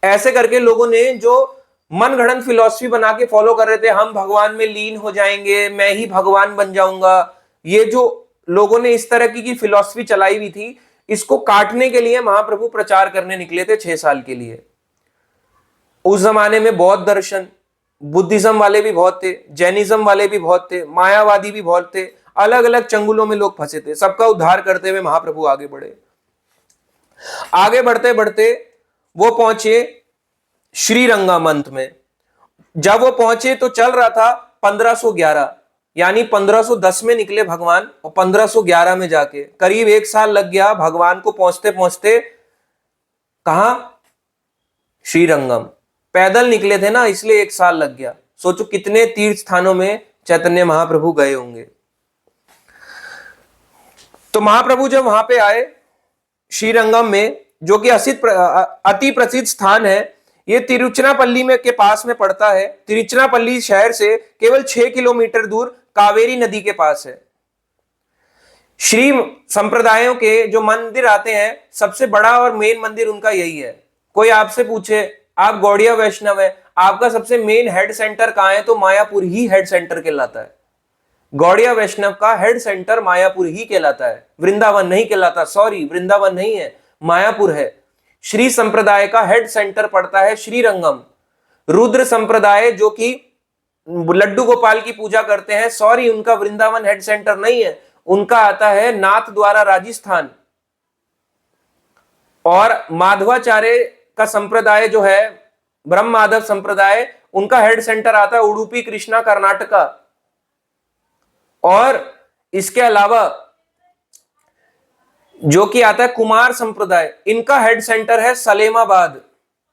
ऐसे करके लोगों ने जो मनगढ़ंत फिलॉसफी बना के फॉलो कर रहे थे, हम भगवान में लीन हो जाएंगे, मैं ही भगवान बन जाऊंगा, ये जो लोगों ने इस तरह की फिलॉसफी चलाई हुई थी, इसको काटने के लिए महाप्रभु प्रचार करने निकले थे 6 साल के लिए। उस जमाने में बौद्ध दर्शन, बुद्धिज्म वाले भी बहुत थे, जैनिज्म वाले भी बहुत थे, मायावादी भी बहुत थे, अलग अलग चंगुलों में लोग फंसे थे। सबका उद्धार करते हुए महाप्रभु आगे बढ़े। आगे बढ़ते बढ़ते वो पहुंचे श्रीरंगामंत में। जब वो पहुंचे तो चल रहा था 1511, यानी 1510 में निकले भगवान और 1511 में जाके करीब 1 साल लग गया भगवान को पहुंचते पहुंचते। कहां? श्रीरंगम। पैदल निकले थे ना, इसलिए 1 साल लग गया। सोचो कितने तीर्थ स्थानों में चैतन्य महाप्रभु गए होंगे। तो महाप्रभु जब वहां पे आए श्रीरंगम में, जो कि अति प्रसिद्ध स्थान है, ये तिरुचिरापल्ली में के पास में पड़ता है। तिरुचिरापल्ली शहर से केवल 6 किलोमीटर दूर कावेरी नदी के पास है। श्री संप्रदायों के जो मंदिर आते हैं, सबसे बड़ा और मेन मंदिर उनका यही है। कोई आपसे पूछे आप गौड़िया वैष्णव है, आपका सबसे मेन हेड सेंटर कहां है, तो मायापुर ही हेड सेंटर कहलाता है। गौड़िया वैष्णव का हेड सेंटर मायापुर ही कहलाता है, वृंदावन नहीं कहलाता। सॉरी, वृंदावन नहीं है, मायापुर है। श्री संप्रदाय का हेड सेंटर पड़ता है श्रीरंगम। रुद्र संप्रदाय जो कि लड्डू गोपाल की पूजा करते हैं, सॉरी उनका वृंदावन हेड सेंटर नहीं है, उनका आता है नाथ द्वारा राजस्थान। और माधवाचार्य का संप्रदाय जो है ब्रह्म माधव संप्रदाय, उनका हेड सेंटर आता है उडुपी कृष्णा कर्नाटका। और इसके अलावा जो कि आता है कुमार संप्रदाय, इनका हेड सेंटर है सलेमाबाद,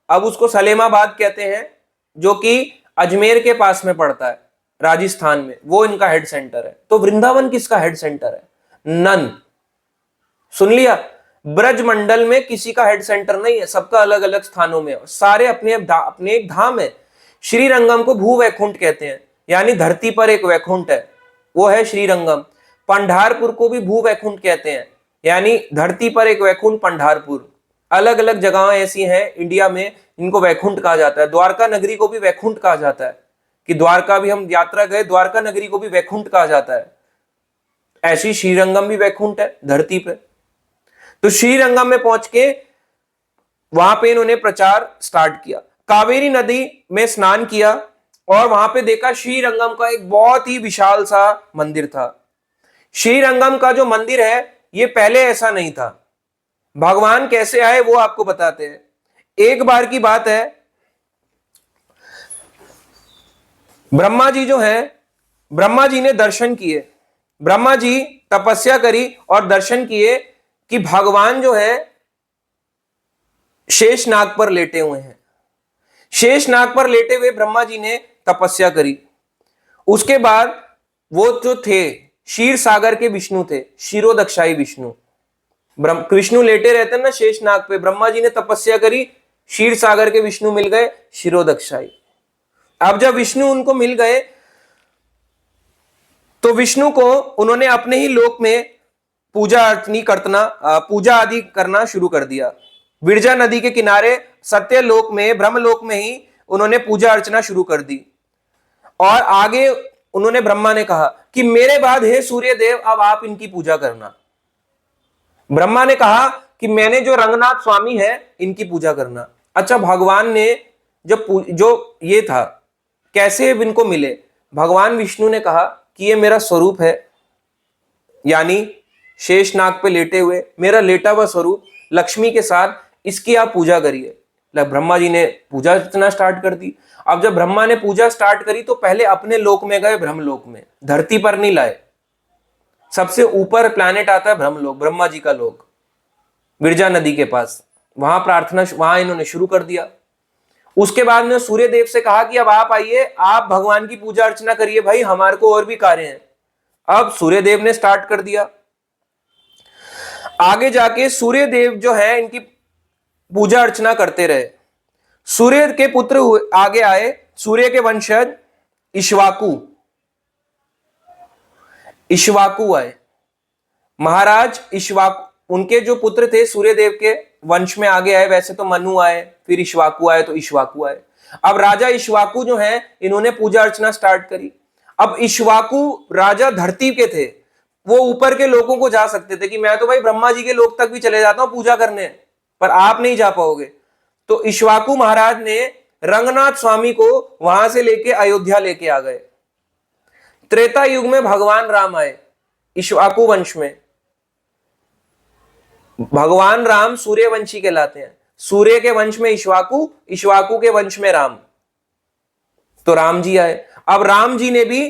अब उसको सलेमाबाद कहते हैं, जो कि अजमेर के पास में पड़ता है राजस्थान में, वो इनका हेड सेंटर है। तो वृंदावन किसका हेड सेंटर है? नन। सुन लिया, ब्रज मंडल में किसी का हेड सेंटर नहीं है, सबका अलग अलग स्थानों में, सारे अपने अपने एक धाम है। श्रीरंगम को भू वैकुंठ कहते हैं, यानी धरती पर एक वैकुंठ है, वो है श्रीरंगम। पंढारपुर को भी भू वैकुंठ कहते हैं, यानी धरती पर एक वैकुंठ पंढारपुर। अलग अलग जगहें ऐसी हैं इंडिया में, इनको वैकुंठ कहा जाता है। द्वारका नगरी को भी वैकुंठ कहा जाता है, कि द्वारका भी हम यात्रा गए, द्वारका नगरी को भी वैकुंठ कहा जाता है। ऐसी श्रीरंगम भी वैकुंठ है धरती पे। तो श्रीरंगम में पहुंच के वहां पे इन्होंने प्रचार स्टार्ट किया, कावेरी नदी में स्नान किया, और वहां पे देखा श्रीरंगम का एक बहुत ही विशाल सा मंदिर था। श्रीरंगम का जो मंदिर है ये पहले ऐसा नहीं था। भगवान कैसे आए वो आपको बताते हैं। एक बार की बात है, ब्रह्मा जी जो है, ब्रह्मा जी ने दर्शन किए, ब्रह्मा जी तपस्या करी और दर्शन किए कि भगवान जो है शेषनाग पर लेटे हुए हैं। शेषनाग पर लेटे हुए ब्रह्मा जी ने तपस्या करी। उसके बाद वो जो थे क्षीर सागर के विष्णु थे, क्षीरोदक्षाई विष्णु। विष्णु लेटे रहते हैं ना शेषनाग पे, ब्रह्मा जी ने तपस्या करी, क्षीर सागर के विष्णु मिल गए क्षीरोदक्षाई। अब जब विष्णु उनको मिल गए तो विष्णु को उन्होंने अपने ही लोक में पूजा आदि करना शुरू कर दिया। विरजा नदी के किनारे सत्यलोक में, ब्रह्मलोक में ही उन्होंने पूजा अर्चना शुरू कर दी। और आगे उन्होंने, ब्रह्मा ने कहा कि मेरे बाद हे सूर्य देव अब आप इनकी पूजा करना। ब्रह्मा ने कहा कि मैंने जो रंगनाथ स्वामी है इनकी पूजा करना। अच्छा, भगवान ने जो ये था, कैसे इनको मिले? भगवान विष्णु ने कहा कि ये मेरा स्वरूप है, यानी शेषनाग पे लेटे हुए मेरा लेटा हुआ स्वरूप लक्ष्मी के साथ, इसकी आप पूजा करिए। ब्रह्मा जी ने पूजा अर्चना स्टार्ट कर दी। अब जब ब्रह्मा ने पूजा स्टार्ट करी तो पहले अपने लोक में गए, ब्रह्मलोक में, धरती पर नहीं लाए। सबसे ऊपर प्लैनेट आता है ब्रह्मलोक, ब्रह्मा जी का लोक, विरजा नदी के पास। वहां प्रार्थना, वहां इन्होंने शुरू कर दिया। उसके बाद में सूर्य देव से कहा कि अब आप आइए, आप भगवान की पूजा अर्चना करिए, भाई हमारे को और भी कार्य हैं। अब सूर्य देव ने स्टार्ट कर दिया। आगे जाके सूर्य देव जो है इनकी पूजा अर्चना करते रहे। सूर्य के पुत्र आगे आए, सूर्य के वंशज इक्ष्वाकु आए। महाराज इक्ष्वाकु, उनके जो पुत्र थे सूर्यदेव के वंश में आगे आए। वैसे तो मनु आए, फिर इक्ष्वाकु आए, तो इक्ष्वाकु आए। अब राजा इक्ष्वाकु जो है इन्होंने पूजा अर्चना स्टार्ट करी। अब इक्ष्वाकु राजा धरती के थे, वो ऊपर के लोगों को जा सकते थे कि मैं तो भाई ब्रह्मा जी के लोक तक भी चले जाता हूं पूजा करने, पर आप नहीं जा पाओगे। तो इक्ष्वाकु महाराज ने रंगनाथ स्वामी को वहां से लेके अयोध्या लेके आ गए। त्रेता युग में भगवान राम आए इक्ष्वाकु वंश में। भगवान राम सूर्यवंशी कहलाते हैं। सूर्य के वंश में इक्ष्वाकु, इक्ष्वाकु के वंश में राम, तो राम जी आए। अब राम जी ने भी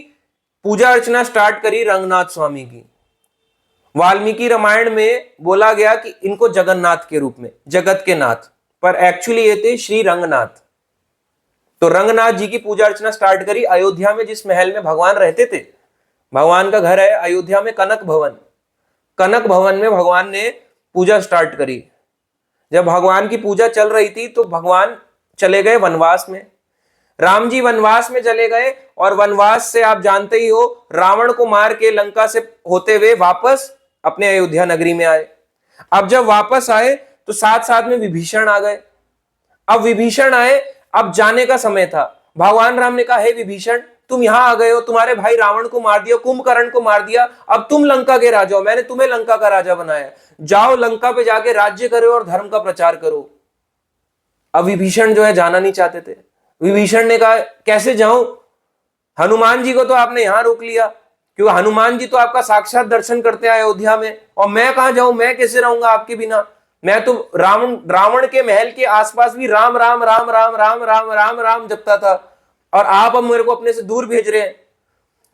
पूजा अर्चना स्टार्ट करी रंगनाथ स्वामी की। वाल्मीकि रामायण में बोला गया कि इनको जगन्नाथ के रूप में, जगत के नाथ, पर एक्चुअली ये थे श्री रंगनाथ। तो रंगनाथ जी की पूजा अर्चना स्टार्ट करी अयोध्या में, जिस महल में भगवान रहते थे। भगवान का घर है अयोध्या में कनक भवन। कनक भवन में भगवान ने पूजा स्टार्ट करी। जब भगवान की पूजा चल रही थी तो भगवान चले गए वनवास में। राम जी वनवास में चले गए, और वनवास से आप जानते ही हो, रावण को मार के लंका से होते हुए वापस अपने अयोध्या नगरी में आए। अब जब वापस आए तो साथ साथ में विभीषण आ गए। अब विभीषण आए, अब जाने का समय था। भगवान राम ने कहा, हे विभीषण, तुम यहां आ गए हो, तुम्हारे भाई रावण को मार दिया, कुंभकर्ण को मार दिया, अब तुम लंका के राजा हो, मैंने तुम्हें लंका का राजा बनाया, जाओ लंका पे जाके राज्य करो और धर्म का प्रचार करो। अब विभीषण जो है जाना नहीं चाहते थे। विभीषण ने कहा कैसे जाऊं, हनुमान जी को तो आपने यहां रोक लिया, क्योंकि हनुमान जी तो आपका साक्षात दर्शन करते हैं अयोध्या में, और मैं कहां जाऊं, मैं कैसे रहूंगा आपके बिना। मैं तो रावण के महल के आसपास भी राम राम राम राम राम राम राम राम जपता था, और आप अब मेरे को अपने से दूर भेज रहे हैं।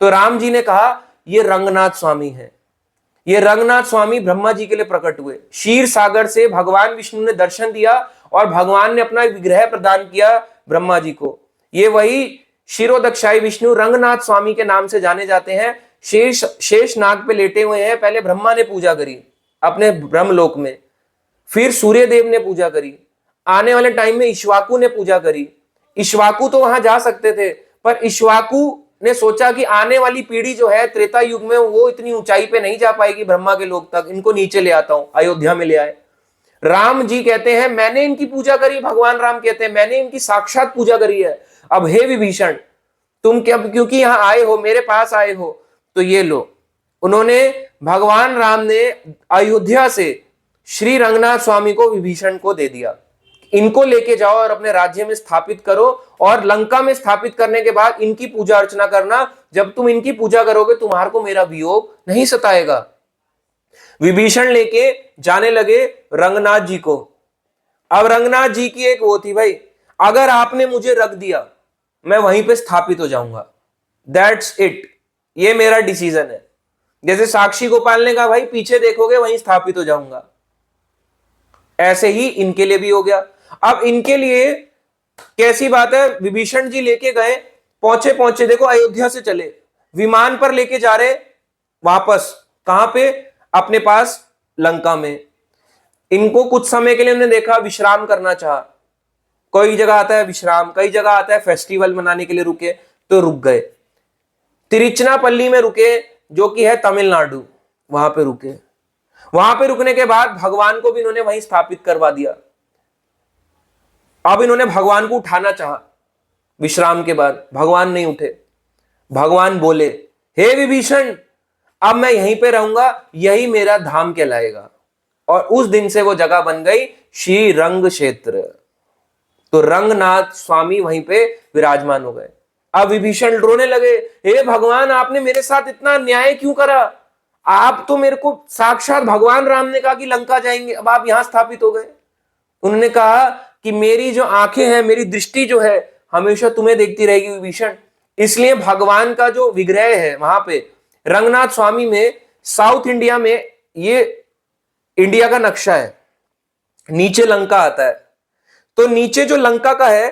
तो राम जी ने कहा ये रंगनाथ स्वामी है, ये रंगनाथ स्वामी ब्रह्मा जी के लिए प्रकट हुए। क्षीर सागर से भगवान विष्णु ने दर्शन दिया और भगवान ने अपना विग्रह प्रदान किया ब्रह्मा जी को। ये वही क्षीरोदक्षाई विष्णु रंगनाथ स्वामी के नाम से जाने जाते हैं। शेष नाग पे लेटे हुए हैं। पहले ब्रह्मा ने पूजा करी अपने ब्रह्मलोक में, फिर सूर्य देव ने पूजा करी, आने वाले टाइम में इक्ष्वाकु ने पूजा करी। इक्ष्वाकु तो वहां जा सकते थे, पर इक्ष्वाकु ने सोचा कि आने वाली पीढ़ी जो है त्रेता युग में वो इतनी ऊंचाई पे नहीं जा पाएगी ब्रह्मा के लोक तक, इनको नीचे ले आता हूं, अयोध्या में ले आए। राम जी कहते हैं मैंने इनकी पूजा करी, भगवान राम कहते हैं मैंने इनकी साक्षात पूजा करी है। अब हे विभीषण तुम क्या, क्योंकि यहां आए हो, मेरे पास आए हो, तो ये लो। उन्होंने, भगवान राम ने अयोध्या से श्री रंगनाथ स्वामी को विभीषण को दे दिया, इनको लेके जाओ और अपने राज्य में स्थापित करो, और लंका में स्थापित करने के बाद इनकी पूजा अर्चना करना। जब तुम इनकी पूजा करोगे तुम्हारे को मेरा वियोग नहीं सताएगा। विभीषण लेके जाने लगे रंगनाथ जी को। अब रंगनाथ जी की एक वो थी, भाई अगर आपने मुझे रख दिया मैं वहीं पे स्थापित हो जाऊंगा, दैट्स इट, ये मेरा डिसीजन है। जैसे साक्षी गोपाल ने कहा भाई पीछे देखोगे वहीं स्थापित हो जाऊंगा, ऐसे ही इनके लिए भी हो गया। अब इनके लिए कैसी बात है, विभीषण जी लेके गए, पहुंचे देखो अयोध्या से चले, विमान पर लेके जा रहे वापस, कहां पे, अपने पास लंका में। इनको कुछ समय के लिए उन्होंने देखा, विश्राम करना चाहा। कोई जगह आता है विश्राम, कई जगह आता है फेस्टिवल मनाने के लिए रुके, तो रुक गए। तिरुचिरापल्ली में रुके, जो कि है तमिलनाडु, वहां पे रुके। वहां पे रुकने के बाद भगवान को भी इन्होंने वहीं स्थापित करवा दिया। अब इन्होंने भगवान को उठाना चाहा, विश्राम के बाद भगवान नहीं उठे। भगवान बोले हे विभीषण अब मैं यहीं पे रहूंगा, यही मेरा धाम कहलाएगा। और उस दिन से वो जगह बन गई श्री रंग क्षेत्र। तो रंगनाथ स्वामी वहीं पे विराजमान हो गए। अब विभीषण रोने लगे, हे भगवान आपने मेरे साथ इतना अन्याय क्यों करा, आप तो मेरे को साक्षात भगवान राम ने कहा कि लंका जाएंगे, अब आप यहां स्थापित हो गए। उन्होंने कहा कि मेरी जो आंखें हैं, मेरी दृष्टि जो है हमेशा तुम्हें देखती रहेगी विभीषण। इसलिए भगवान का जो विग्रह है वहां पे रंगनाथ स्वामी में, साउथ इंडिया में, ये इंडिया का नक्शा है, नीचे लंका आता है। तो नीचे जो लंका का है,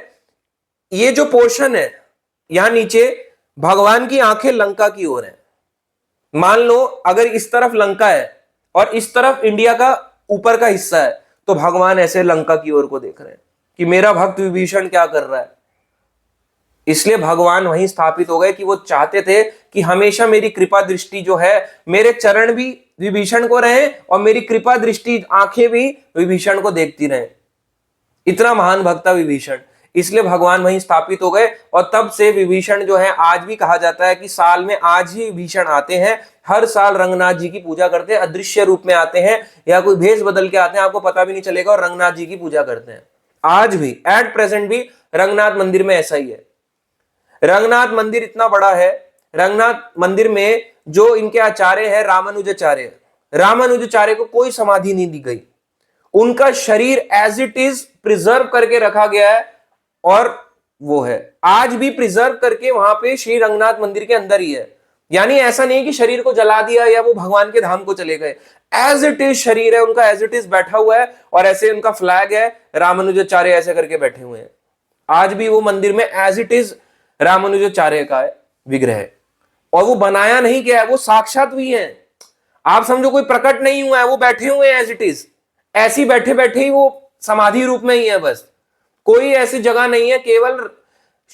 ये जो पोर्शन है यहां नीचे, भगवान की आंखें लंका की ओर है। मान लो अगर इस तरफ लंका है और इस तरफ इंडिया का ऊपर का हिस्सा है, तो भगवान ऐसे लंका की ओर को देख रहे हैं कि मेरा भक्त विभीषण क्या कर रहा है। इसलिए भगवान वहीं स्थापित हो गए कि वो चाहते थे कि हमेशा मेरी कृपा दृष्टि जो है, मेरे चरण भी विभीषण को रहे और मेरी कृपा दृष्टि आंखें भी विभीषण को देखती रहे। इतना महान भक्त था विभीषण, इसलिए भगवान वहीं स्थापित हो गए। और तब से विभीषण जो है, आज भी कहा जाता है कि साल में आज ही विभीषण आते हैं, हर साल रंगनाथ जी की पूजा करते हैं, अदृश्य रूप में आते हैं या कोई भेष बदल के आते हैं, आपको पता भी नहीं चलेगा, और रंगनाथ जी की पूजा करते हैं। आज भी एट प्रेजेंट भी रंगनाथ मंदिर में ऐसा ही है। रंगनाथ मंदिर इतना बड़ा है, रंगनाथ मंदिर में जो इनके आचार्य है रामानुजाचार्य, रामानुजाचार्य को कोई समाधि नहीं दी गई, उनका शरीर एज इट इज प्रिजर्व करके रखा गया है। और वो है आज भी प्रिजर्व करके वहां पे श्री रंगनाथ मंदिर के अंदर ही है। यानी ऐसा नहीं कि शरीर को जला दिया या वो भगवान के धाम को चले गए, एज इट इज शरीर है उनका, एज इट इज बैठा हुआ है, और ऐसे उनका फ्लैग है, रामानुजाचार्य ऐसे करके बैठे हुए हैं। आज भी वो मंदिर में एज इट इज रामानुजाचार्य का है विग्रह, और वो बनाया नहीं गया है, वो साक्षात भी है। आप समझो कोई प्रकट नहीं हुआ है, वो बैठे हुए हैं एज इट इज, ऐसी बैठे बैठे ही वो समाधि रूप में ही है। बस कोई ऐसी जगह नहीं है, केवल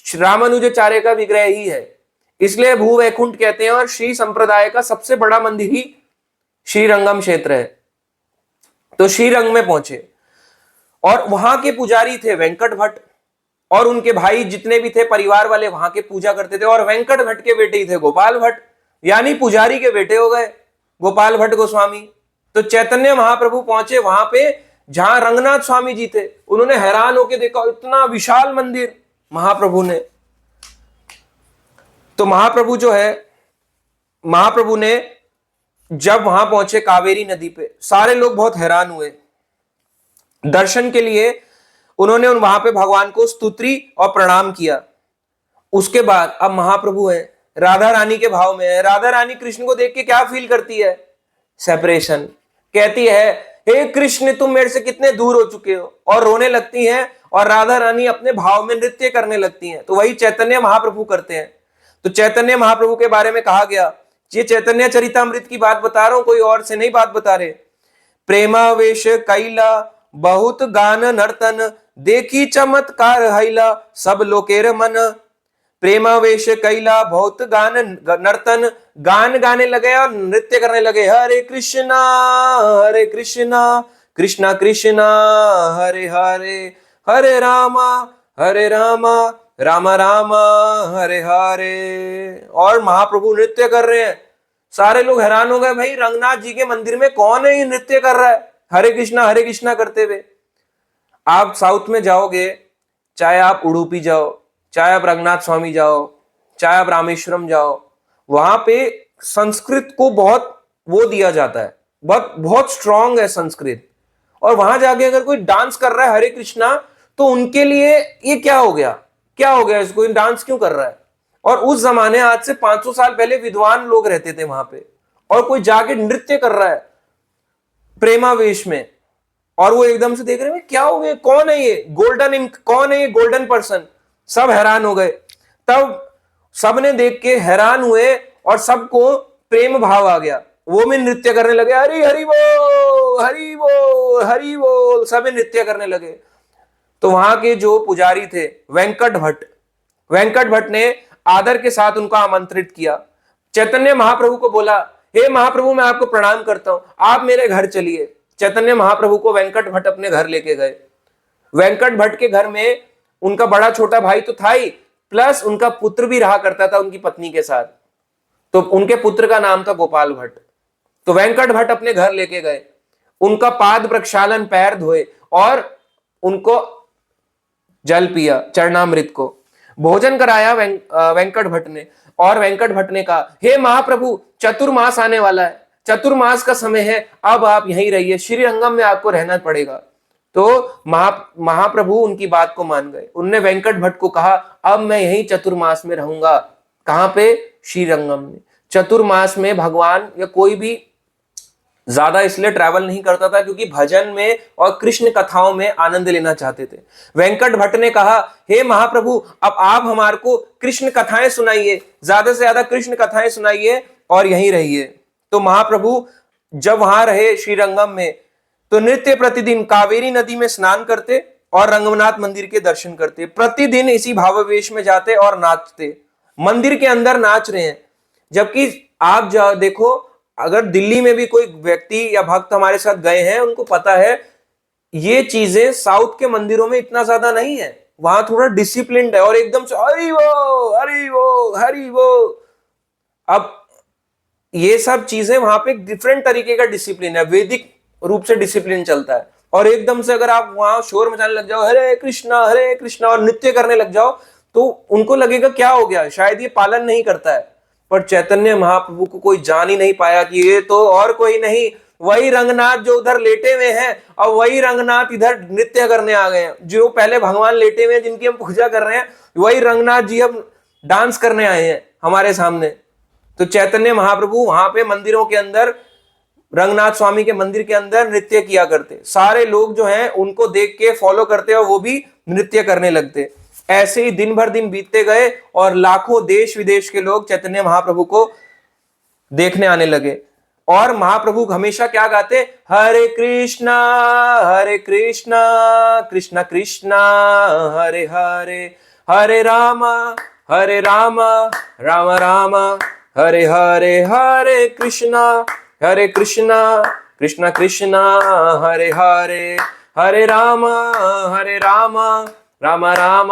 रामानुजाचार्य का विग्रह ही है। इसलिए भू वैकुंठ कहते हैं, और श्री संप्रदाय का सबसे बड़ा मंदिर ही श्रीरंगम क्षेत्र है। तो श्रीरंग में पहुंचे और वहां के पुजारी थे वेंकट भट्ट, और उनके भाई जितने भी थे परिवार वाले वहां के पूजा करते थे। और वेंकट भट्ट के बेटे ही थे गोपाल भट्ट, यानी पुजारी के बेटे हो गए गोपाल भट्ट गोस्वामी। तो चैतन्य महाप्रभु पहुंचे वहां पे जहां रंगनाथ स्वामी जी थे। उन्होंने हैरान होकर देखा, इतना विशाल मंदिर, महाप्रभु ने। तो महाप्रभु जो है, महाप्रभु ने जब वहां पहुंचे कावेरी नदी पे, सारे लोग बहुत हैरान हुए। दर्शन के लिए उन्होंने वहां पे भगवान को स्तुति और प्रणाम किया। उसके बाद अब महाप्रभु है, राधा रानी के भाव में है। राधा रानी कृष्ण को देख के क्या फील करती है? सेपरेशन। कहती है, हे कृष्ण तुम मेरे से कितने दूर हो चुके हो, और रोने लगती हैं। और राधा रानी अपने भाव में नृत्य करने लगती हैं। तो वही चैतन्य महाप्रभु करते हैं। तो चैतन्य महाप्रभु के बारे में कहा गया, ये चैतन्य चरितामृत की बात बता रहा हूं, कोई और से नहीं बात बता रहे। प्रेमावेश कैला बहुत गान नर्तन, देखी चमत्कार हैला सब लोकेर मन। प्रेमावेश कैला बहुत गान नर्तन, गान गाने लगे और नृत्य करने लगे। हरे कृष्णा कृष्णा कृष्णा हरे हरे, हरे रामा राम राम हरे हरे। और महाप्रभु नृत्य कर रहे हैं। सारे लोग हैरान हो गए, भाई रंगनाथ जी के मंदिर में कौन है ये नृत्य कर रहा है हरे कृष्णा करते हुए। आप साउथ में जाओगे, चाहे आप उडुपी जाओ, चाहे आप रंगनाथ स्वामी जाओ, चाहे आप रामेश्वरम जाओ, वहां पे संस्कृत को बहुत वो दिया जाता है, बहुत स्ट्रांग है संस्कृत। और वहां जाके अगर कोई डांस कर रहा है हरे कृष्णा, तो उनके लिए ये क्या हो गया इसको, डांस क्यों कर रहा है? और उस जमाने, आज से 500 साल पहले विद्वान लोग रहते थे वहां पे, और कोई जाके नृत्य कर रहा है प्रेमावेश में, और वो एकदम से देख रहे हैं क्या हो गया, कौन है ये गोल्डन पर्सन। सब हैरान हो गए। तब सबने देख के हैरान हुए और सबको प्रेम भाव आ गया। वो भी नृत्य करने लगे, हरि हरि बोल हरि बोल हरि बोल, सब नृत्य करने लगे। तो वहां के जो पुजारी थे वेंकट भट्ट ने आदर के साथ उनको आमंत्रित किया। चैतन्य महाप्रभु को बोला, हे महाप्रभु मैं आपको प्रणाम करता हूं, आप मेरे घर चलिए। चैतन्य महाप्रभु को वेंकट भट्ट अपने घर लेके गए। वेंकट भट्ट के घर में उनका बड़ा छोटा भाई तो था ही, प्लस उनका पुत्र भी रहा करता था उनकी पत्नी के साथ। तो उनके पुत्र का नाम था गोपाल भट्ट। तो वेंकट भट्ट अपने घर लेके गए, उनका पाद प्रक्षालन, पैर धोए और उनको जल पिया, चरणामृत को भोजन कराया वेंकट भट्ट ने। और वेंकट भट्ट ने कहा, हे महाप्रभु चतुर्मास आने वाला है, चतुर्मास का समय है, अब आप यहीं रहिए, श्रीरंगम में आपको रहना पड़ेगा। तो महाप्रभु उनकी बात को मान गए। उनने वेंकट भट्ट को कहा, अब मैं यहीं चतुर्मास में रहूंगा। कहां पे? श्रीरंगम में। चतुर्मास में भगवान या कोई भी ज्यादा इसलिए ट्रैवल नहीं करता था क्योंकि भजन में और कृष्ण कथाओं में आनंद लेना चाहते थे। वेंकट भट्ट ने कहा, हे महाप्रभु अब आप हमारे को कृष्ण कथाएं सुनाइए, ज्यादा से ज्यादा कृष्ण कथाएं सुनाइए और यहीं रहिए। तो महाप्रभु जब वहां रहे श्रीरंगम में, तो नित्य प्रतिदिन कावेरी नदी में स्नान करते और रंगनाथ मंदिर के दर्शन करते। प्रतिदिन इसी भावावेश में जाते और नाचते, मंदिर के अंदर नाच रहे हैं। जबकि आप देखो, अगर दिल्ली में भी कोई व्यक्ति या भक्त हमारे साथ गए हैं, उनको पता है ये चीजें साउथ के मंदिरों में इतना ज्यादा नहीं है। वहां थोड़ा डिसिप्लिन्ड है और एकदम से हरि वो हरि वो हरि वो। अब ये सब चीजें वहां पे डिफरेंट तरीके का डिसिप्लिन है, वैदिक रूप से डिसिप्लिन चलता है। और एकदम से अगर आप वहां शोर मचाने लग जाओ, हरे कृष्णा और नृत्य करने लग जाओ, तो उनको लगेगा क्या हो गया, शायद ये पालन नहीं करता है। पर चैतन्य महाप्रभु को कोई जान ही नहीं पाया कि ये तो और कोई नहीं, वही रंगनाथ जो उधर लेटे हुए हैं और वही रंगनाथ इधर नृत्य करने आ गए हैं। जो पहले भगवान लेटे हुए हैं जिनकी हम पूजा कर रहे हैं, वही रंगनाथ जी अब डांस करने आए हैं हमारे सामने। तो चैतन्य महाप्रभु वहां पे मंदिरों के अंदर, रंगनाथ स्वामी के मंदिर के अंदर नृत्य किया करते। सारे लोग जो हैं उनको देख के फॉलो करते और वो भी नृत्य करने लगते। ऐसे ही दिन भर दिन बीतते गए और लाखों देश विदेश के लोग चैतन्य महाप्रभु को देखने आने लगे। और महाप्रभु हमेशा क्या गाते? हरे कृष्णा कृष्णा कृष्णा हरे हरे, हरे राम राम राम हरे हरे, हरे कृष्णा कृष्णा कृष्णा हरे हरे, हरे राम राम राम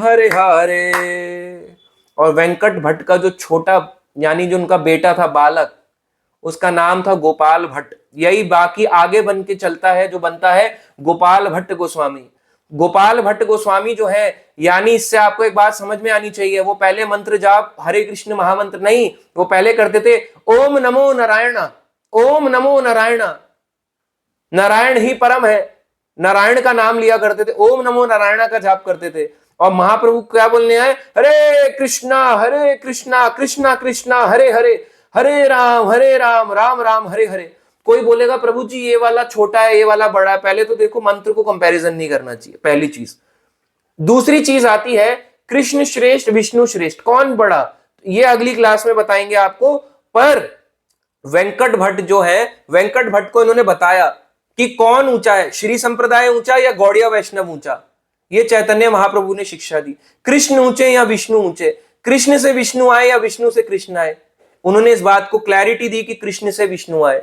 हरे हरे। और वेंकट भट्ट का जो छोटा, यानी जो उनका बेटा था बालक, उसका नाम था गोपाल भट्ट। यही बाकी आगे बन के चलता है, जो बनता है गोपाल भट्ट गोस्वामी। गोपाल भट्ट गोस्वामी जो है, यानी इससे आपको एक बात समझ में आनी चाहिए, वो पहले मंत्र जाप हरे कृष्ण महामंत्र नहीं, वो पहले करते थे ओम नमो नारायण, ओम नमो नारायण, नारायण ही परम है, नारायण का नाम लिया करते थे, ओम नमो नारायण का जाप करते थे। और महाप्रभु क्या बोलने आए, हरे कृष्णा कृष्णा कृष्णा हरे हरे, हरे राम राम राम हरे हरे। कोई बोलेगा प्रभु जी ये वाला छोटा है ये वाला बड़ा है, पहले तो देखो मंत्र को कंपैरिजन नहीं करना चाहिए, पहली चीज। दूसरी चीज आती है कृष्ण श्रेष्ठ विष्णु श्रेष्ठ, कौन बड़ा, ये अगली क्लास में बताएंगे आपको। पर वेंकट भट्ट जो है, वेंकट भट्ट को इन्होंने बताया कि कौन ऊंचा है, श्री संप्रदाय ऊंचा या गौड़िया वैष्णव ऊंचा, ये चैतन्य महाप्रभु ने शिक्षा दी। कृष्ण ऊंचे या विष्णु ऊंचे, कृष्ण से विष्णु आए या विष्णु से कृष्ण आए, उन्होंने इस बात को क्लैरिटी दी कि कृष्ण से विष्णु आए।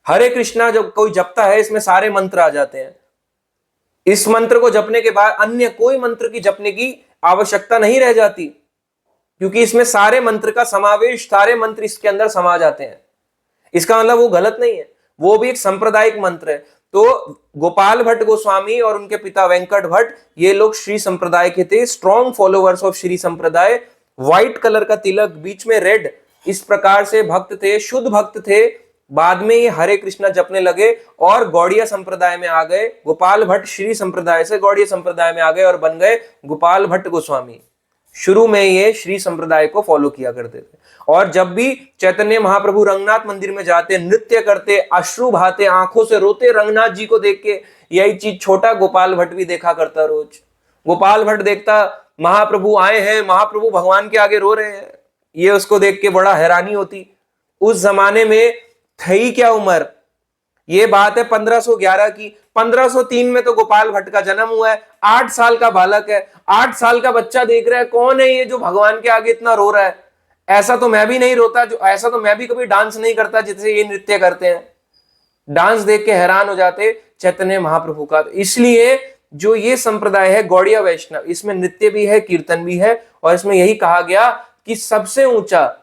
हरे कृष्णा जब कोई जपता है इसमें सारे मंत्र आ जाते हैं, इस मंत्र को जपने के बाद अन्य कोई मंत्र की जपने की आवश्यकता नहीं रह जाती, क्योंकि इसमें सारे मंत्र का समावेश, सारे मंत्र इसके अंदर समा जाते हैं। इसका मतलब वो गलत नहीं है, वो भी एक सांप्रदायिक मंत्र है। तो गोपाल भट्ट गोस्वामी और उनके पिता वेंकट भट्ट, ये लोग श्री संप्रदाय के थे, स्ट्रॉन्ग फॉलोअर्स ऑफ श्री संप्रदाय। व्हाइट कलर का तिलक, बीच में रेड, इस प्रकार से भक्त थे, शुद्ध भक्त थे। बाद में ये हरे कृष्णा जपने लगे और गौड़िया संप्रदाय में आ गए। गोपाल भट्ट श्री संप्रदाय से गौड़िया संप्रदाय में आ गए और बन गए गोपाल भट्ट गोस्वामी। शुरू में ये श्री संप्रदाय को फॉलो किया करते थे। और जब भी चैतन्य महाप्रभु रंगनाथ मंदिर में जाते, नृत्य करते, अश्रु बहाते, आंखों से रोते रंगनाथ जी को देख के, यही चीज छोटा गोपाल भट्ट भी देखा करता। रोज गोपाल भट्ट देखता महाप्रभु आए हैं, महाप्रभु भगवान के आगे रो रहे हैं, ये उसको देख के बड़ा हैरानी होती। उस जमाने में थी क्या उम्र, ये बात है 1511 की। 1503 में तो गोपाल भट्ट का जन्म हुआ है, 8 साल का बालक है। 8 साल का बच्चा देख रहा है कौन है ये जो भगवान के आगे इतना रो रहा है, ऐसा तो मैं भी नहीं रोता, जो ऐसा तो मैं भी कभी डांस नहीं करता जैसे ये नृत्य करते हैं। डांस देख के हैरान हो जाते चैतन्य महाप्रभु का। इसलिए जो ये संप्रदाय है गौड़िया वैष्णव, इसमें नृत्य भी है, कीर्तन भी है, और इसमें यही कहा गया कि सबसे ऊंचा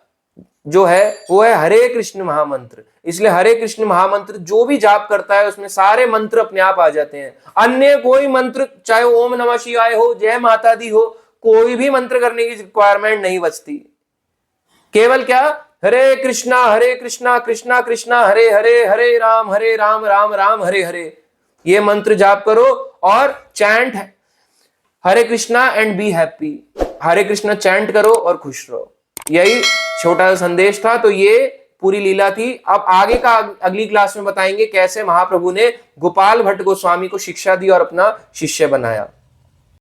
जो है वो है हरे कृष्ण महामंत्र। इसलिए हरे कृष्ण महामंत्र जो भी जाप करता है उसमें सारे मंत्र अपने आप आ जाते हैं। अन्य कोई मंत्र, चाहे ओम नमः शिवाय हो, जय माता दी हो, कोई भी मंत्र करने की रिक्वायरमेंट नहीं बचती। केवल क्या, हरे कृष्णा कृष्णा कृष्णा हरे हरे, हरे राम राम राम हरे हरे, ये मंत्र जाप करो और chant Hare Krishna and be happy, Hare Krishna chant करो और खुश रहो। यही छोटा सा संदेश था। तो ये पूरी लीला थी। अब आगे का अगली क्लास में बताएंगे कैसे महाप्रभु ने गोपाल भट्ट गोस्वामी को शिक्षा दी और अपना शिष्य बनाया।